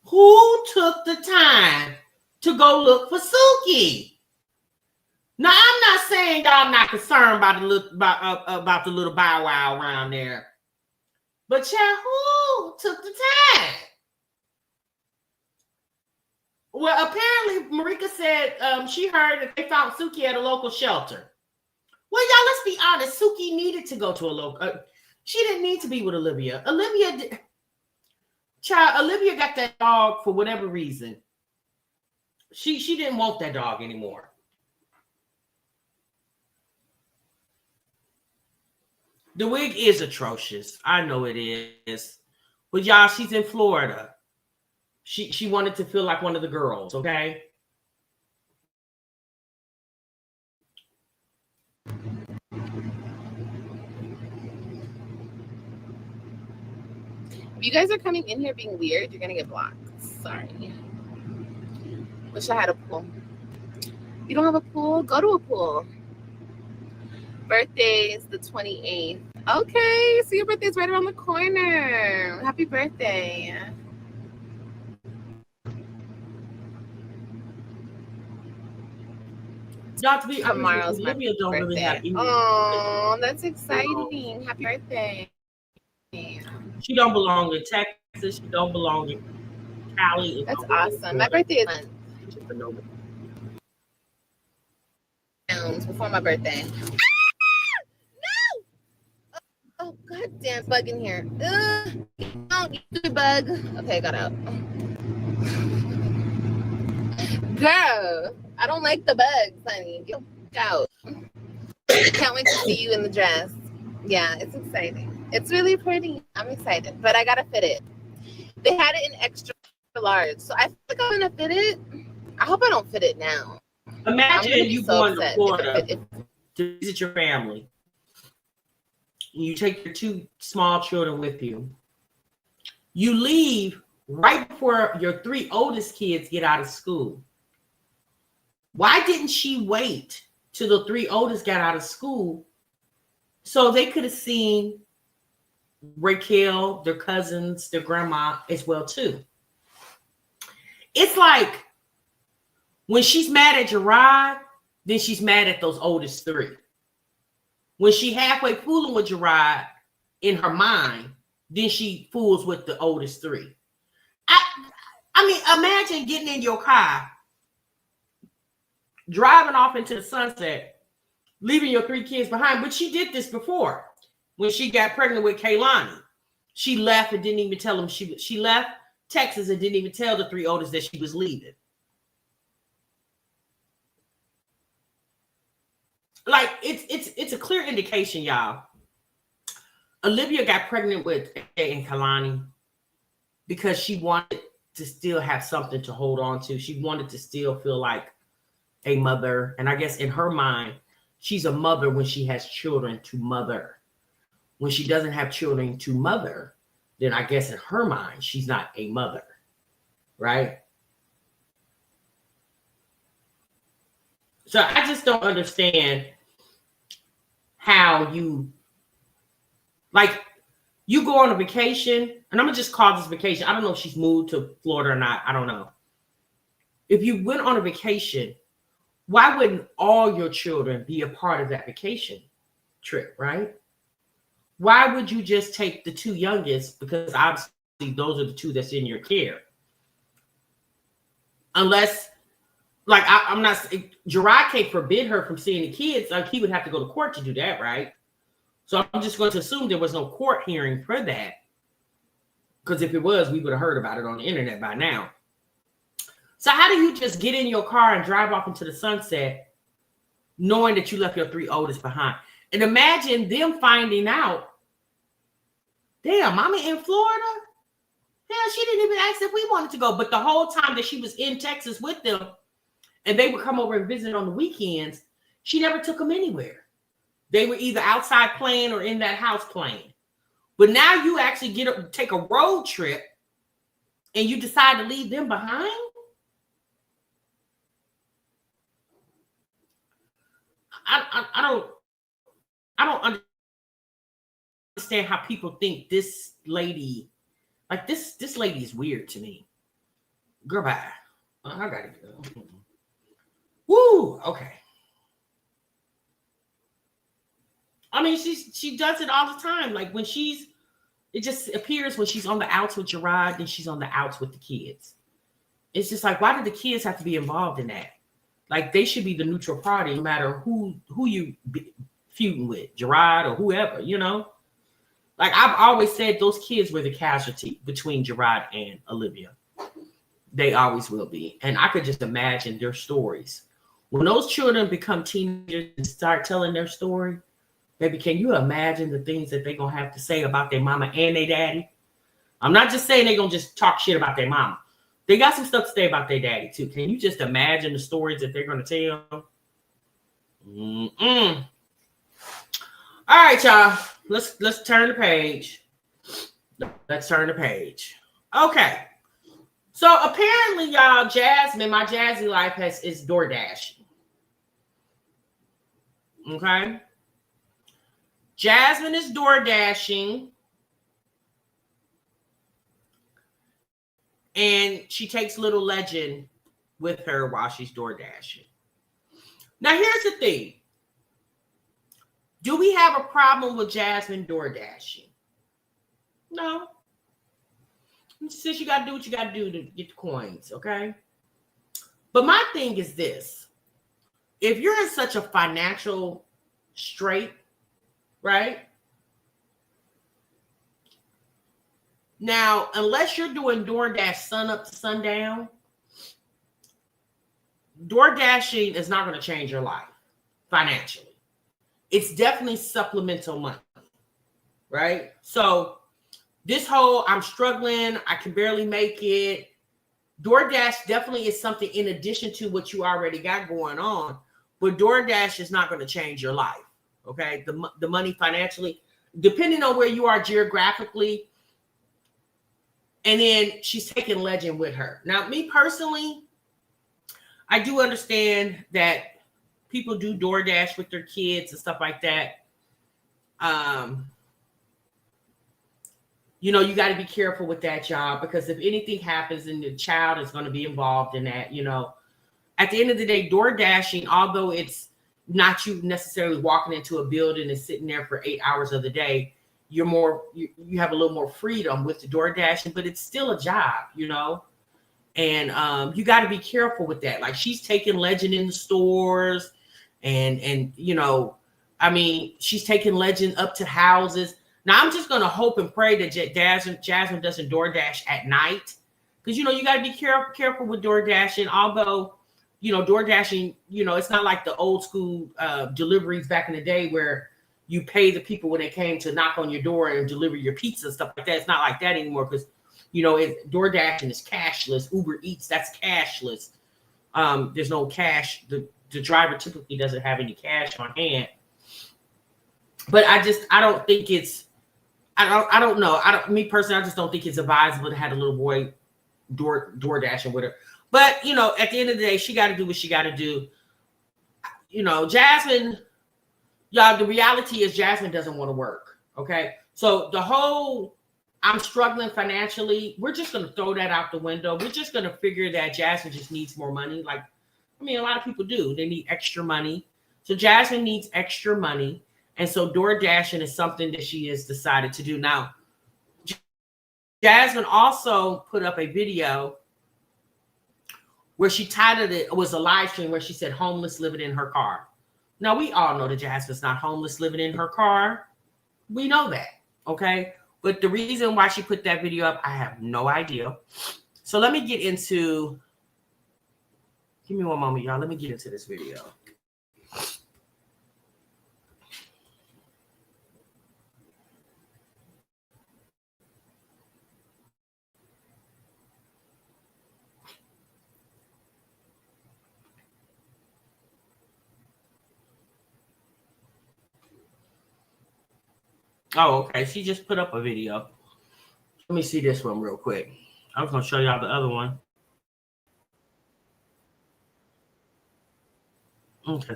Who took the time to go look for Suki? Now, I'm not saying y'all not concerned about the little bow wow around there, but child, who took the time? Well, apparently, Marika said she heard that they found Suki at a local shelter. Well, y'all, let's be honest. Suki needed to go to a local. She didn't need to be with Olivia. Olivia got that dog for whatever reason. She didn't want that dog anymore. The wig is atrocious. I know it is. But y'all, she's in Florida. She wanted to feel like one of the girls, okay? If you guys are coming in here being weird, you're gonna get blocked. Sorry. Wish I had a pool. You don't have a pool? Go to a pool. Birthday is the 28th. Okay, so your birthday's right around the corner. Happy birthday. Y'all, to be Tomorrow's my Olivia don't really have birthday. any. Oh, that's exciting. Happy birthday. She don't belong in Texas. She don't belong in Cali. That's awesome. My birthday is before my birthday. No! Oh, goddamn bug in here. Don't you bug. Okay, I got out. Girl, I don't like the bugs, honey. Get out. Can't wait to see you in the dress. Yeah, it's exciting. It's really pretty. I'm excited, but I gotta fit it. They had it in extra large, so I feel like I'm gonna fit it. I hope I don't fit it now. Imagine you going to Florida to visit your family. You take your 2 small children with you. You leave right before your 3 oldest kids get out of school. Why didn't she wait till the 3 oldest got out of school so they could have seen Raquel, their cousins, their grandma as well too? It's like when she's mad at Gerard, then she's mad at those oldest 3. When she halfway fooling with Gerard in her mind, then she fools with the oldest 3. I mean, imagine getting in your car, driving off into the sunset, leaving your 3 kids behind. But she did this before when she got pregnant with Kaylani. She left and didn't even tell them she left Texas and didn't even tell the 3 oldest that she was leaving. Like it's a clear indication, y'all. Olivia got pregnant with Kaylani because she wanted to still have something to hold on to. She wanted to still feel like a mother. And I guess in her mind, she's a mother when she has children to mother. When she doesn't have children to mother, then I guess in her mind, she's not a mother, right? So I just don't understand how you go on a vacation, and I'm gonna just call this vacation. I don't know if she's moved to Florida or not. I don't know. If you went on a vacation, why wouldn't all your children be a part of that vacation trip, right? Why would you just take the 2 youngest? Because obviously those are the 2 that's in your care. Unless, like, I'm not, Gerard can't forbid her from seeing the kids. Like, he would have to go to court to do that, right? So I'm just going to assume there was no court hearing for that. Because if it was, we would have heard about it on the internet by now. So how do you just get in your car and drive off into the sunset knowing that you left your 3 oldest behind? And imagine them finding out, damn, mommy in Florida? Hell, she didn't even ask if we wanted to go. But the whole time that she was in Texas with them and they would come over and visit on the weekends, she never took them anywhere. They were either outside playing or in that house playing. But now you actually take a road trip and you decide to leave them behind? I don't understand how people think this lady, like this lady is weird to me. Girl, bye. I gotta go. Woo. Okay. I mean, she does it all the time. Like when it just appears when she's on the outs with Gerard, then she's on the outs with the kids. It's just like, why do the kids have to be involved in that? Like they should be the neutral party, no matter who you feuding with, Gerard or whoever, you know? Like I've always said, those kids were the casualty between Gerard and Olivia. They always will be. And I could just imagine their stories. When those children become teenagers and start telling their story, baby, can you imagine the things that they're going to have to say about their mama and their daddy? I'm not just saying they're going to just talk shit about their mama. They got some stuff to say about their daddy, too. Can you just imagine the stories that they're going to tell? Mm-mm. All right, y'all. Let's turn the page. Let's turn the page. Okay. So apparently, y'all, Jasmine, my Jazzy life is DoorDash. Okay. Jasmine is DoorDashing. And she takes little Legend with her while she's DoorDashing. Now, here's the thing. Do we have a problem with Jasmine DoorDashing? No. Since you got to do what you got to do to get the coins, okay? But my thing is this. If you're in such a financial strait, right? Now, unless you're doing DoorDash sun up to sundown, DoorDashing is not going to change your life financially. It's definitely supplemental money, right? So this whole I'm struggling, I can barely make it. DoorDash definitely is something in addition to what you already got going on, but DoorDash is not going to change your life, okay? The money financially, depending on where you are geographically. And then she's taking Legend with her. Now, me personally, I do understand that people do DoorDash with their kids and stuff like that. You know, you got to be careful with that job because if anything happens and the child is going to be involved in that, you know, at the end of the day, DoorDashing, although it's not you necessarily walking into a building and sitting there for 8 hours of the day, you have a little more freedom with the DoorDashing, but it's still a job, you know, and you got to be careful with that. Like she's taking Legend in the stores and you know, I mean, she's taking Legend up to houses. Now I'm just going to hope and pray that Jasmine doesn't DoorDash at night because, you know, you got to be careful with DoorDashing, although, you know, DoorDashing, you know, it's not like the old school deliveries back in the day where you pay the people when they came to knock on your door and deliver your pizza and stuff like that. It's not like that anymore because, you know, DoorDashing is cashless. Uber Eats, that's cashless. There's no cash. The driver typically doesn't have any cash on hand. But I don't think it's, I don't know. Me personally, I just don't think it's advisable to have a little boy DoorDashing with her. But, you know, at the end of the day, she got to do what she got to do. You know, Jasmine, y'all, the reality is Jasmine doesn't want to work, okay? So the whole I'm struggling financially, we're just going to throw that out the window. We're just going to figure that Jasmine just needs more money. Like, I mean, a lot of people do. They need extra money. So Jasmine needs extra money. And so DoorDashing is something that she has decided to do. Now, Jasmine also put up a video where she titled it was a live stream where she said homeless living in her car. Now, we all know that Jasmine's not homeless living in her car. We know that, okay? But the reason why she put that video up, I have no idea. So let me get into, give me one moment, y'all. Let me get into this video. Oh, okay. She just put up a video. Let me see this one real quick. I was going to show y'all the other one. Okay.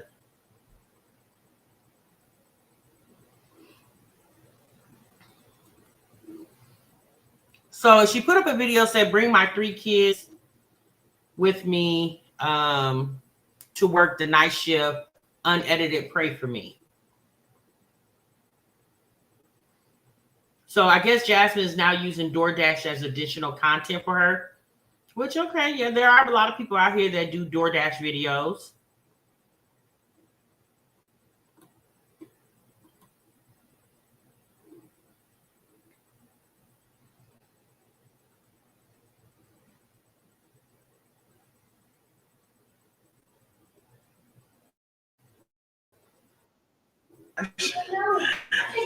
So she put up a video said, bring my 3 kids with me to work the night shift, unedited, pray for me. So I guess Jasmine is now using DoorDash as additional content for her, which, okay, yeah, there are a lot of people out here that do DoorDash videos.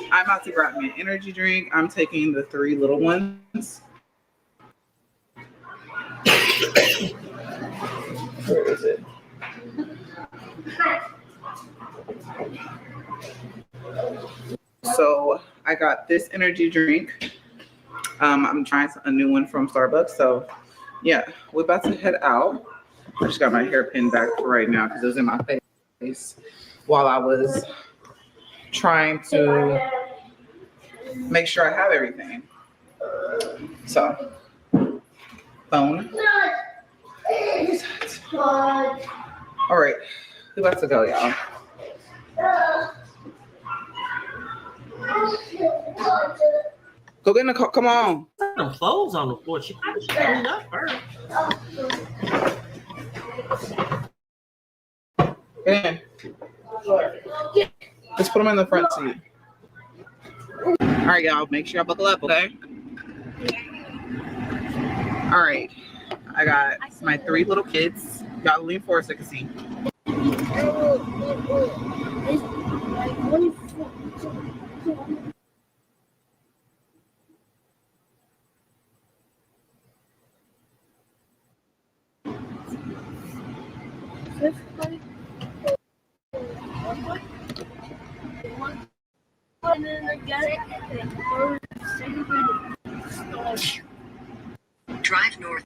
I'm about to grab me an energy drink. I'm taking the 3 little ones. Where is it? So I got this energy drink. I'm trying a new one from Starbucks. So yeah, we're about to head out. I just got my hair pinned back for right now because it was in my face while I was trying to make sure I have everything. So, phone. All right, we about to go, y'all. Go get in the car. Come on. Some clothes on the floor. She probably should clean up first. Get in. Let's put them in the front seat. All right, y'all. Make sure y'all buckle up, okay? All right. I got my 3 little kids. Y'all lean forward so I can see. Drive north.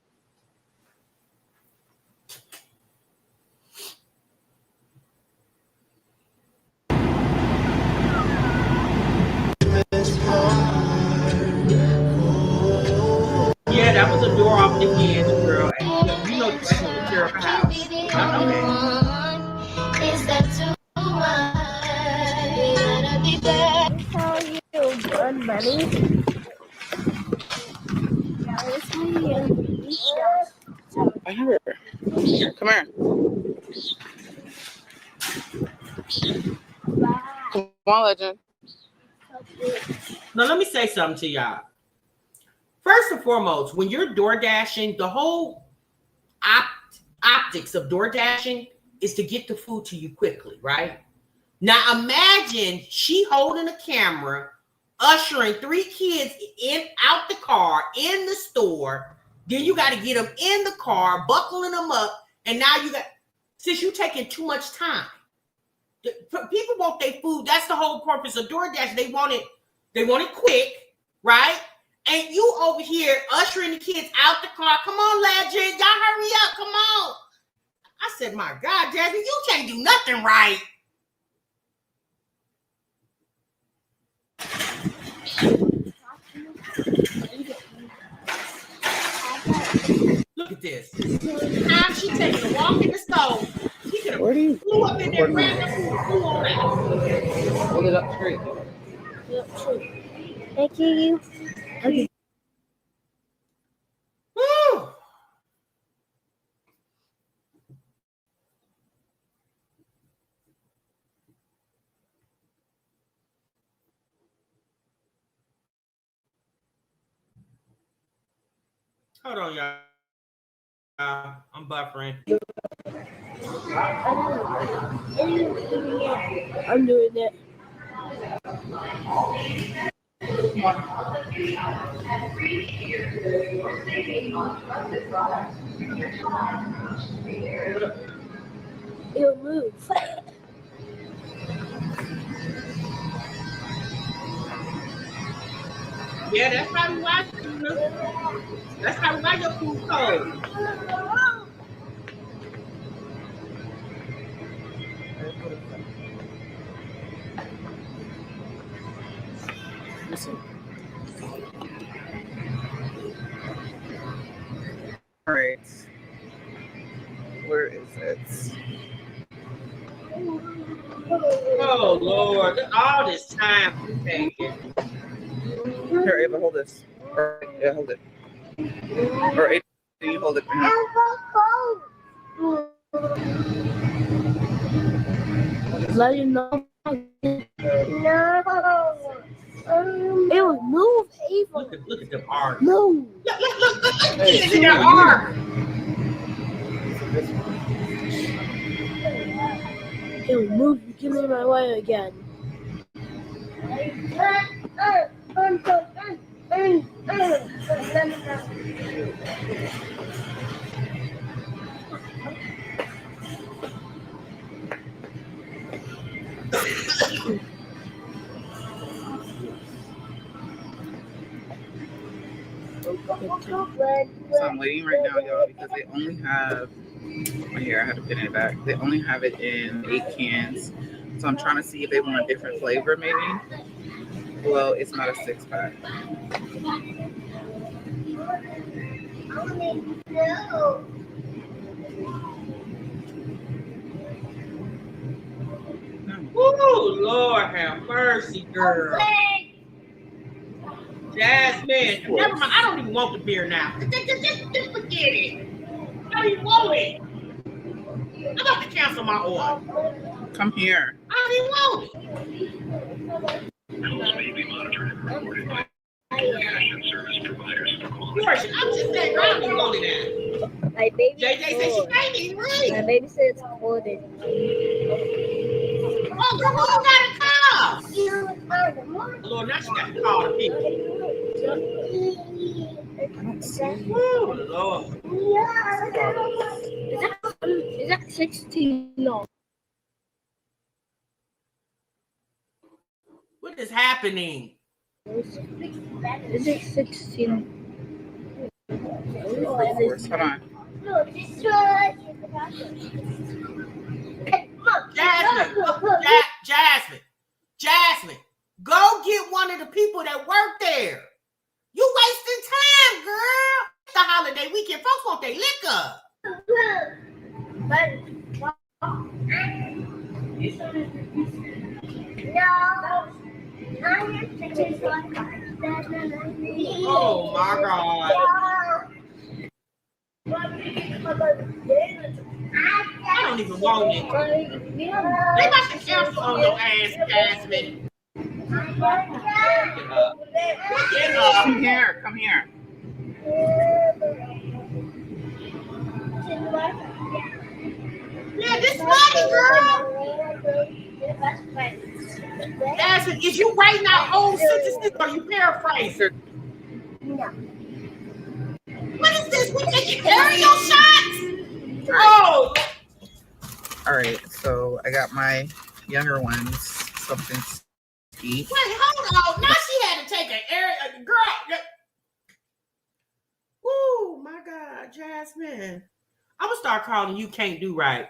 Yeah, that was a door off the hinge, girl. And you know you're going to tear up a house. I know that. Is that too much? We gotta be back. How you good, buddy? I heard her. Come here. Come on, legend. Now, let me say something to y'all. First and foremost, when you're door dashing, the whole optics of door dashing is to get the food to you quickly, right? Now, imagine she holding a camera, ushering 3 kids out the car, in the store. Then you got to get them in the car, buckling them up. And now since you're taking too much time. People want their food. That's the whole purpose of DoorDash. They want it quick, right? And you over here ushering the kids out the car. Come on, legend. Y'all hurry up. Come on. I said, my God, Jasmine, you can't do nothing right. Look at this. How she taking a walk in the stove. She could have flew up in there, grabbed the food, flew on out. Hold it up straight. Thank you. Okay. Woo. Hold on, y'all. I'm buffering. I'm doing that. It'll move. Yeah, that's probably why. That's probably why your food cold. All right. Where is it? Oh Lord, all this time you taking. Here, Ava, hold this. Yeah, hold it. Or Ava, you hold it. Let you know. No. It was move, Ava. Look at them arms. Move. Look. Hey, Look at their arms. It was move. You give me my way again. So I'm waiting right now, y'all, because they only have, here, I had to put it back. They only have it in 8 cans. So I'm trying to see if they want a different flavor, maybe. Well, it's not a 6-pack. Oh Lord, have mercy, girl. Jasmine, never mind. I don't even want the beer now. Just forget it. I don't even want it. I'm about to cancel my order. Come here. I don't even want it. George, I'm just saying, I don't even want it now. My baby. JJ said she can't even read. My baby said it's coded. Oh, girl, who got a call? Lord, now she got to call the people. Oh, Lord. Is that 16? No. What is happening? Is it 16? Hold on. Jasmine, go get one of the people that work there. You wasting time, girl. It's the holiday weekend. Folks want their liquor. Oh my God. I don't even want it. They about to cancel on your ass, Jasmine. Come here. Come here. Yeah, this money, girl. Jasmine, is you writing out whole sentences or you paraphrasing? No. What is this? We taking aerial shots? Oh. All right, so I got my younger ones something to eat. Wait, hold on. Now she had to take an aerial. Girl. Oh, my God, Jasmine. I'm going to start calling you can't do right.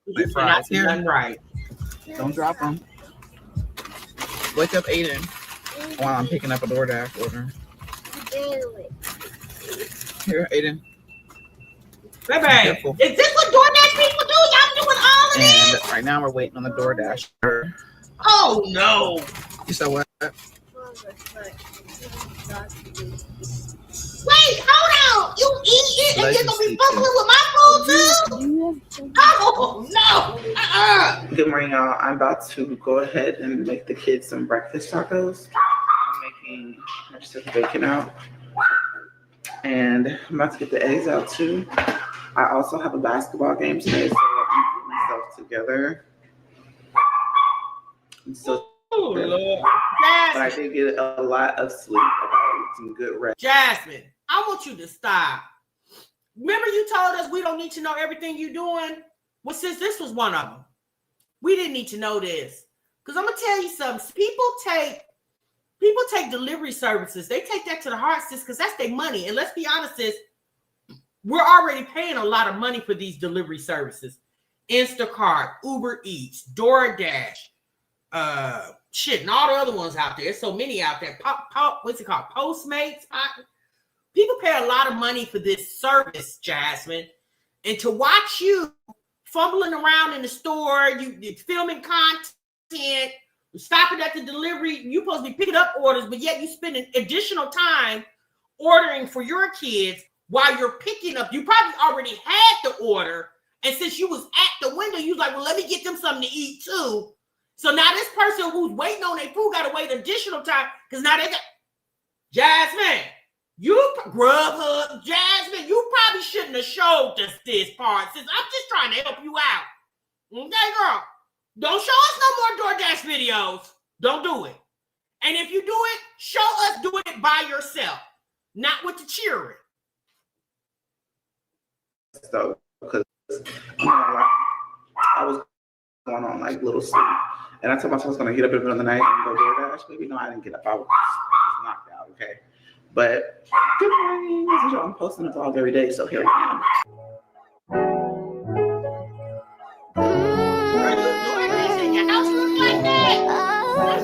You cannot do nothing right. Don't drop them. Wake up Aiden while I'm picking up a DoorDash order. Here, Aiden. Baby, is this what DoorDash people do? Y'all doing all of this? And right now we're waiting on the DoorDash. Oh, no. You said what? Wait, hold on. You eat it and you're going to be fumbling with my food too? Oh, no. Good morning, y'all. I'm about to go ahead and make the kids some breakfast tacos. I just took the bacon out. And I'm about to get the eggs out too. I also have a basketball game today, so I'm getting myself together. So, Lord. but I did get a lot of sleep. I got some good rest. Jasmine, I want you to stop. Remember you told us we don't need to know everything you're doing? Well, since this was one of them, we didn't need to know this. Because I'm going to tell you something. People take delivery services. They take that to the heart, sis, because that's their money. And let's be honest, sis, we're already paying a lot of money for these delivery services. Instacart, Uber Eats, DoorDash, and all the other ones out there. There's so many out there. What's it called? Postmates. People pay a lot of money for this service, Jasmine. And to watch you fumbling around in the store, you filming content, stopping at the delivery, you're supposed to be picking up orders, but yet you spend an additional time ordering for your kids while you're picking up. You probably already had the order. And since you was at the window, you was like, well, let me get them something to eat too. So now this person who's waiting on their food got to wait additional time because now they got, Jasmine, you Grubhub, Jasmine, you probably shouldn't have showed us this part since I'm just trying to help you out. Okay, girl, don't show us no more DoorDash videos. Don't do it. And if you do it, show us doing it by yourself, not with the cheering. So, because I was going on like little sleep, and I told myself I was going to get up in the middle of the night and go DoorDash. Maybe no, I didn't get up. I was knocked out. Okay, but good morning. This is y'all. I'm posting a vlog every day, so here I am. Are you doing this in your house look like that? Oh,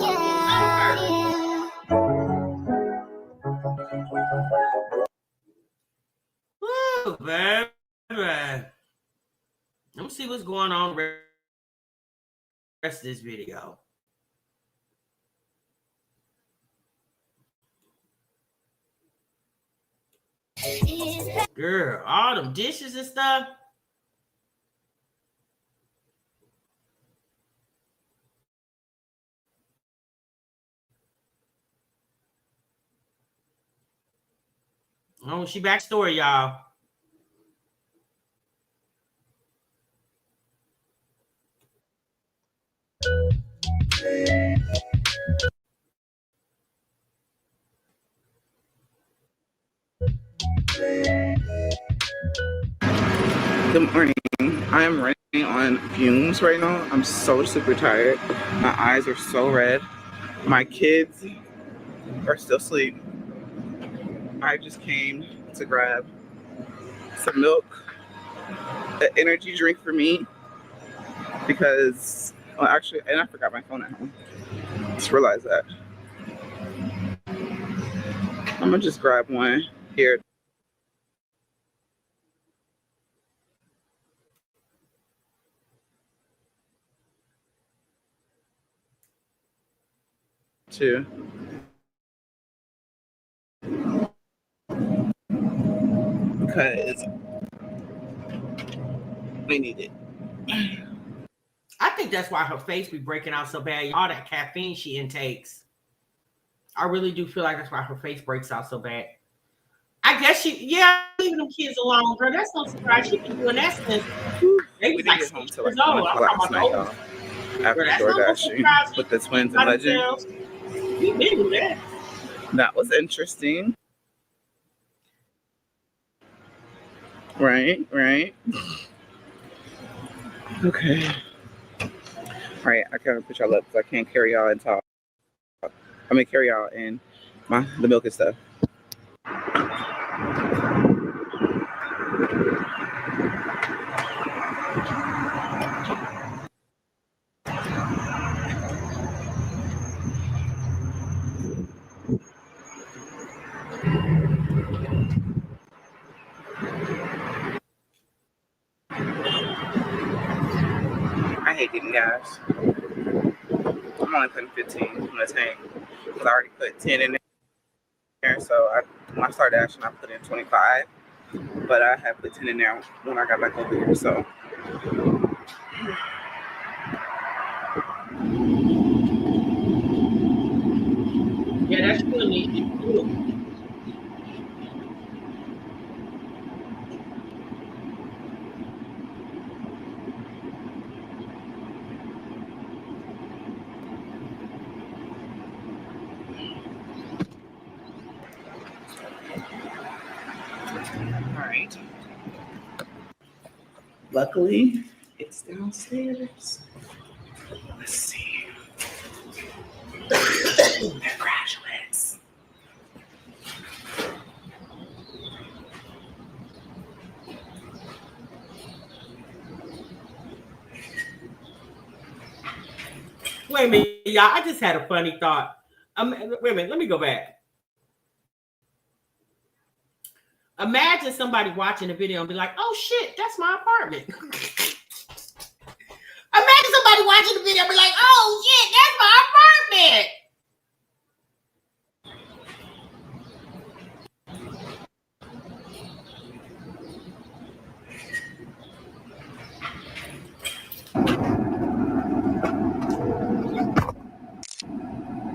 yeah. Baby. Let me see what's going on the rest of this video. Girl, all them dishes and stuff. Oh, she back story, y'all. Good morning. I am running on fumes right now. I'm so super tired. My eyes are so red. My kids are still asleep. I just came to grab some milk, an energy drink for me, because, well, actually, and I forgot my phone at home. Just realized that. I'm gonna just grab one here. Too. Because we need it. I think that's why her face be breaking out so bad. All that caffeine she intakes. I really do feel like that's why her face breaks out so bad. I guess leaving them kids alone, girl. That's no surprise. She been doing that since they was like 6 years old. I'm talking about old. After DoorDash with the twins and Legend. We been doing that. That was interesting. Right. Okay. All right, I can't put y'all up because I can't carry y'all and talk. I mean, carry y'all in the milk and stuff. I hate getting gas. I'm only putting 15 in the tank because I already put 10 in there. So when I started dashing, I put in 25, but I had put 10 in there when I got back over here. So Yeah, that's really cool. all right. Luckily, it's downstairs. Let's see. They're graduates. Wait a minute, y'all. I just had a funny thought. Wait a minute. Let me go back. Imagine somebody watching the video and be like, oh shit, that's my apartment. Imagine somebody watching the video and be like, oh shit, that's my apartment.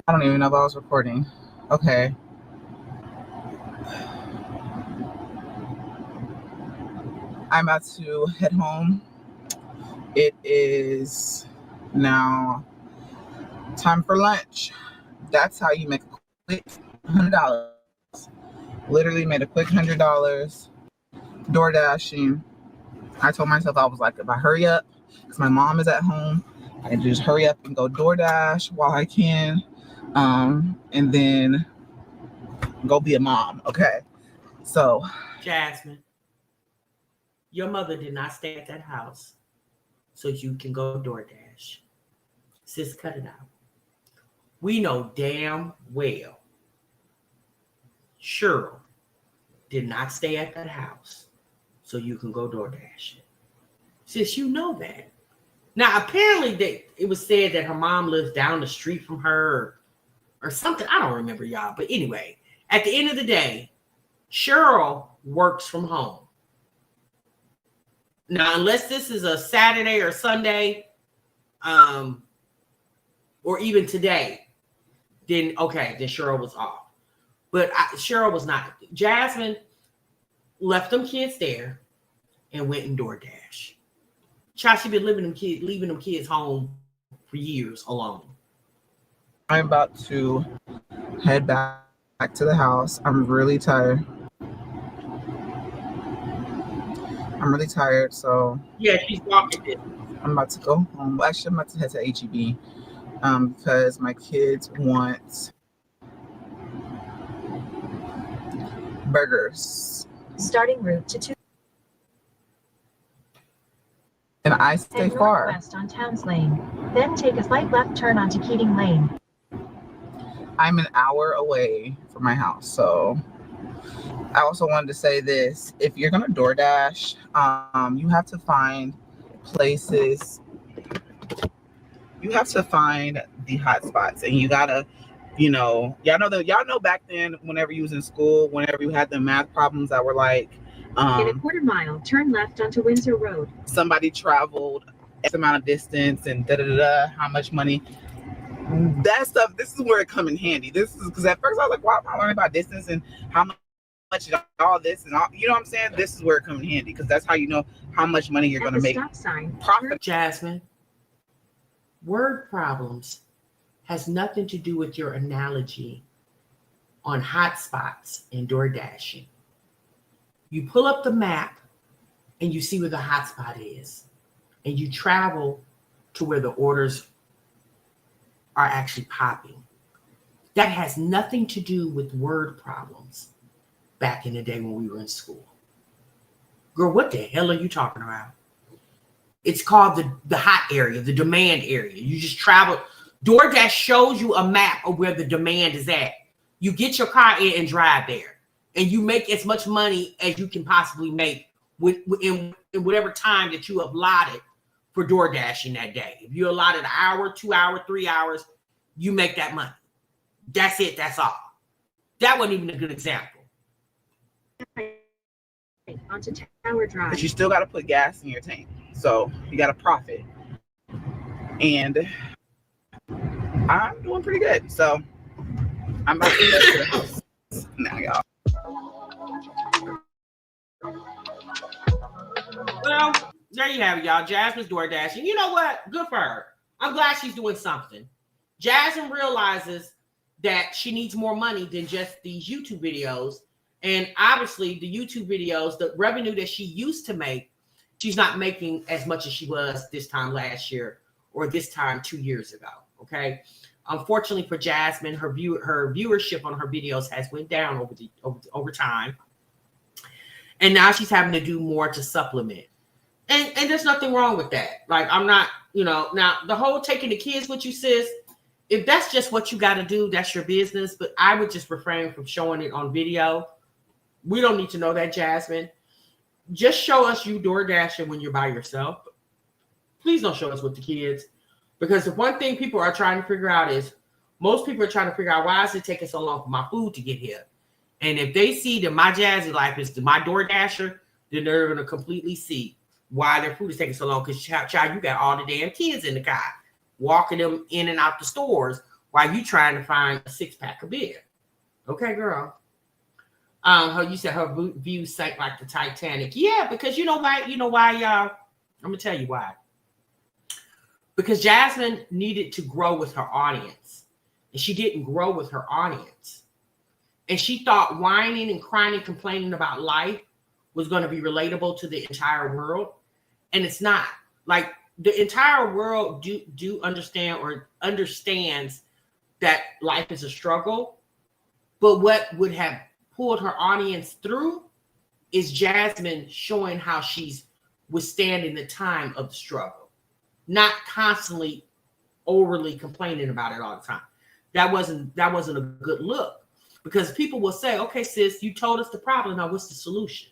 I don't even know if I was recording. Okay. I'm about to head home. It is now time for lunch. That's how you make a quick $100. Literally made a quick $100 door dashing. I told myself, I was like, if I hurry up, because my mom is at home, I can just hurry up and go DoorDash while I can, and then go be a mom. Okay. So, Jasmine, your mother did not stay at that house so you can go DoorDash. Sis, cut it out. We know damn well Cheryl did not stay at that house so you can go DoorDash. Sis, you know that. Now, apparently it was said that her mom lives down the street from her or something. I don't remember, y'all. But anyway, at the end of the day, Cheryl works from home. Now, unless this is a Saturday or Sunday, or even today, then Cheryl was off. But Cheryl was not. Jasmine left them kids there and went and DoorDash. Child, she been leaving them kids home for years alone. I'm about to head back to the house. I'm really tired. So Yeah, she's walking it. I'm about to go home. Actually, I'm about to head to HEB because my kids want burgers. Starting route to 2. And I stay Head far. northwest on Towns Lane. Then take a slight left turn onto Keating Lane. I'm an hour away from my house. So I also wanted to say this. If you're going to DoorDash, you have to find places. You have to find the hot spots. And you got to, y'all know back then, whenever you was in school, whenever you had the math problems that were like, in a quarter mile, turn left onto Windsor Road. Somebody traveled X amount of distance and how much money. That stuff, this is where it come in handy. This is because at first I was like, why am I learning about distance and how much all this and all, you know what I'm saying? This is where it come in handy because that's how you know how much money you're going to make. Stop sign. Profit. Jasmine, word problems has nothing to do with your analogy on hotspots and DoorDashing. You pull up the map and you see where the hotspot is, and you travel to where the orders are actually popping. That has nothing to do with word problems back in the day when we were in school. Girl, what the hell are you talking about? It's called the hot area, the demand area. You just travel. DoorDash shows you a map of where the demand is at. You get your car in and drive there. And you make as much money as you can possibly make in whatever time that you have allotted for DoorDashing that day. If you allotted an hour, 2 hours, 3 hours, you make that money. That's it. That's all. That wasn't even a good example. Onto Tower Drive. But you still got to put gas in your tank. So you got to profit. And I'm doing pretty good. So I'm about to go to the house now, y'all. Well, there you have it, y'all. Jasmine's DoorDash. And you know what? Good for her. I'm glad she's doing something. Jasmine realizes that she needs more money than just these YouTube videos. And obviously, the YouTube videos, the revenue that she used to make, she's not making as much as she was this time last year or this time 2 years ago. Okay. Unfortunately for Jasmine, her viewership on her videos has went down over time. And now she's having to do more to supplement. And there's nothing wrong with that. Like, I'm not, now the whole taking the kids with you, sis, if that's just what you got to do, that's your business. But I would just refrain from showing it on video We don't need to know that, Jasmine. Just show us you door dashing when you're by yourself. Please don't show us with the kids. Because the one thing people are trying to figure out is, most people are trying to figure out, why is it taking so long for my food to get here? And if they see that my Jazzy life is my door dasher, then they're going to completely see why their food is taking so long. Because, child, you got all the damn kids in the car, walking them in and out the stores while you trying to find a 6-pack of beer. Okay, girl. You said her views sank like the Titanic. Yeah, because you know why, y'all? I'm going to tell you why. Because Jasmine needed to grow with her audience. And she didn't grow with her audience. And she thought whining and crying and complaining about life was going to be relatable to the entire world. And it's not. Like, the entire world do understand or understands that life is a struggle. But what would have pulled her audience through is Jasmine showing how she's withstanding the time of the struggle, not constantly overly complaining about it all the time. That wasn't a good look, because people will say, okay, sis, you told us the problem. Now what's the solution?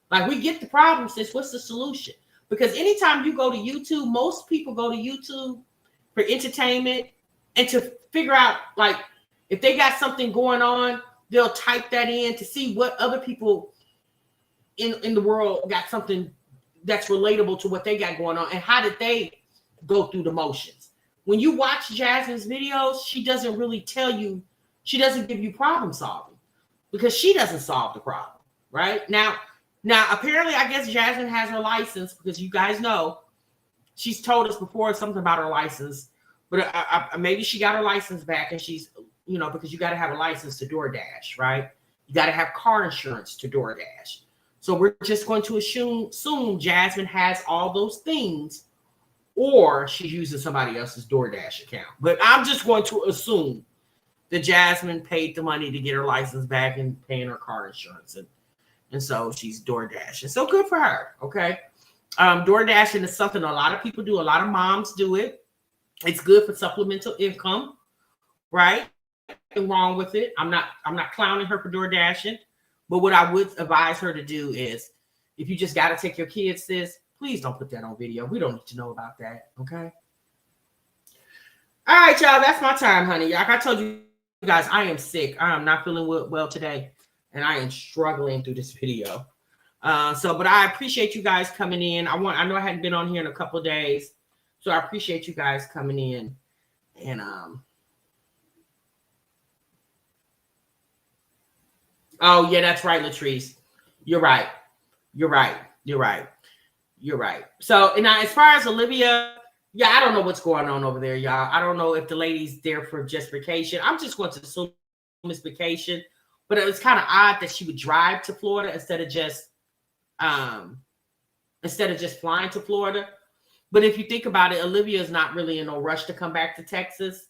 Like, we get the problem, sis. What's the solution? Because anytime you go to YouTube, most people go to YouTube for entertainment and to figure out, like, if they got something going on, they'll type that in to see what other people in the world got something that's relatable to what they got going on, and how did they go through the motions. When you watch Jasmine's videos, she doesn't really tell you, she doesn't give you problem solving, because she doesn't solve the problem, right? Now, apparently, I guess Jasmine has her license, because you guys know she's told us before something about her license, but maybe she got her license back, and she's, because you got to have a license to DoorDash, right? You got to have car insurance to DoorDash. So we're just going to assume Jasmine has all those things, or she's using somebody else's DoorDash account. But I'm just going to assume that Jasmine paid the money to get her license back and paying her car insurance. And so she's DoorDashing. So good for her, okay? DoorDashing is something a lot of people do. A lot of moms do it. It's good for supplemental income, right? Nothing wrong with it. I'm not clowning her for DoorDashing. But what I would advise her to do is, if you just got to take your kids, sis, please don't put that on video. We don't need to know about that, okay? All right, y'all, that's my time, honey. Like I told you guys, I am sick. I am not feeling well today, and I am struggling through this video. But I appreciate you guys coming in. I know I hadn't been on here in a couple of days, so I appreciate you guys coming in. And oh yeah, that's right, Latrice. You're right. So now, as far as Olivia, yeah, I don't know what's going on over there, y'all. I don't know if the lady's there for just vacation. I'm just going to assume it's vacation. But it was kind of odd that she would drive to Florida instead of just flying to Florida. But if you think about it, Olivia is not really in no rush to come back to Texas,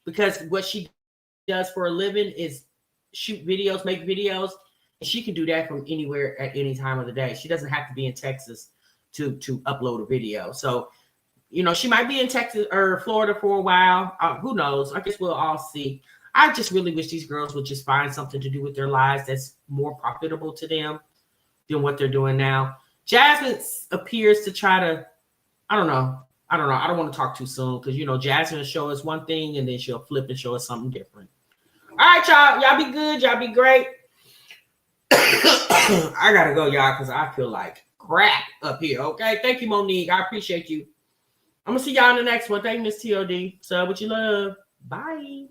because what she does for a living is shoot videos, make videos, and she can do that from anywhere at any time of the day. She doesn't have to be in Texas to upload a video. So, she might be in Texas or Florida for a while. Who knows? I guess we'll all see. I just really wish these girls would just find something to do with their lives that's more profitable to them than what they're doing now. Jasmine appears to try to, I don't know. I don't want to talk too soon, because, Jasmine will show us one thing and then she'll flip and show us something different. All right, y'all. Y'all be good. Y'all be great. I got to go, y'all, because I feel like crap up here, okay? Thank you, Monique. I appreciate you. I'm going to see y'all in the next one. Thank you, Miss TOD. So, what you love. Bye.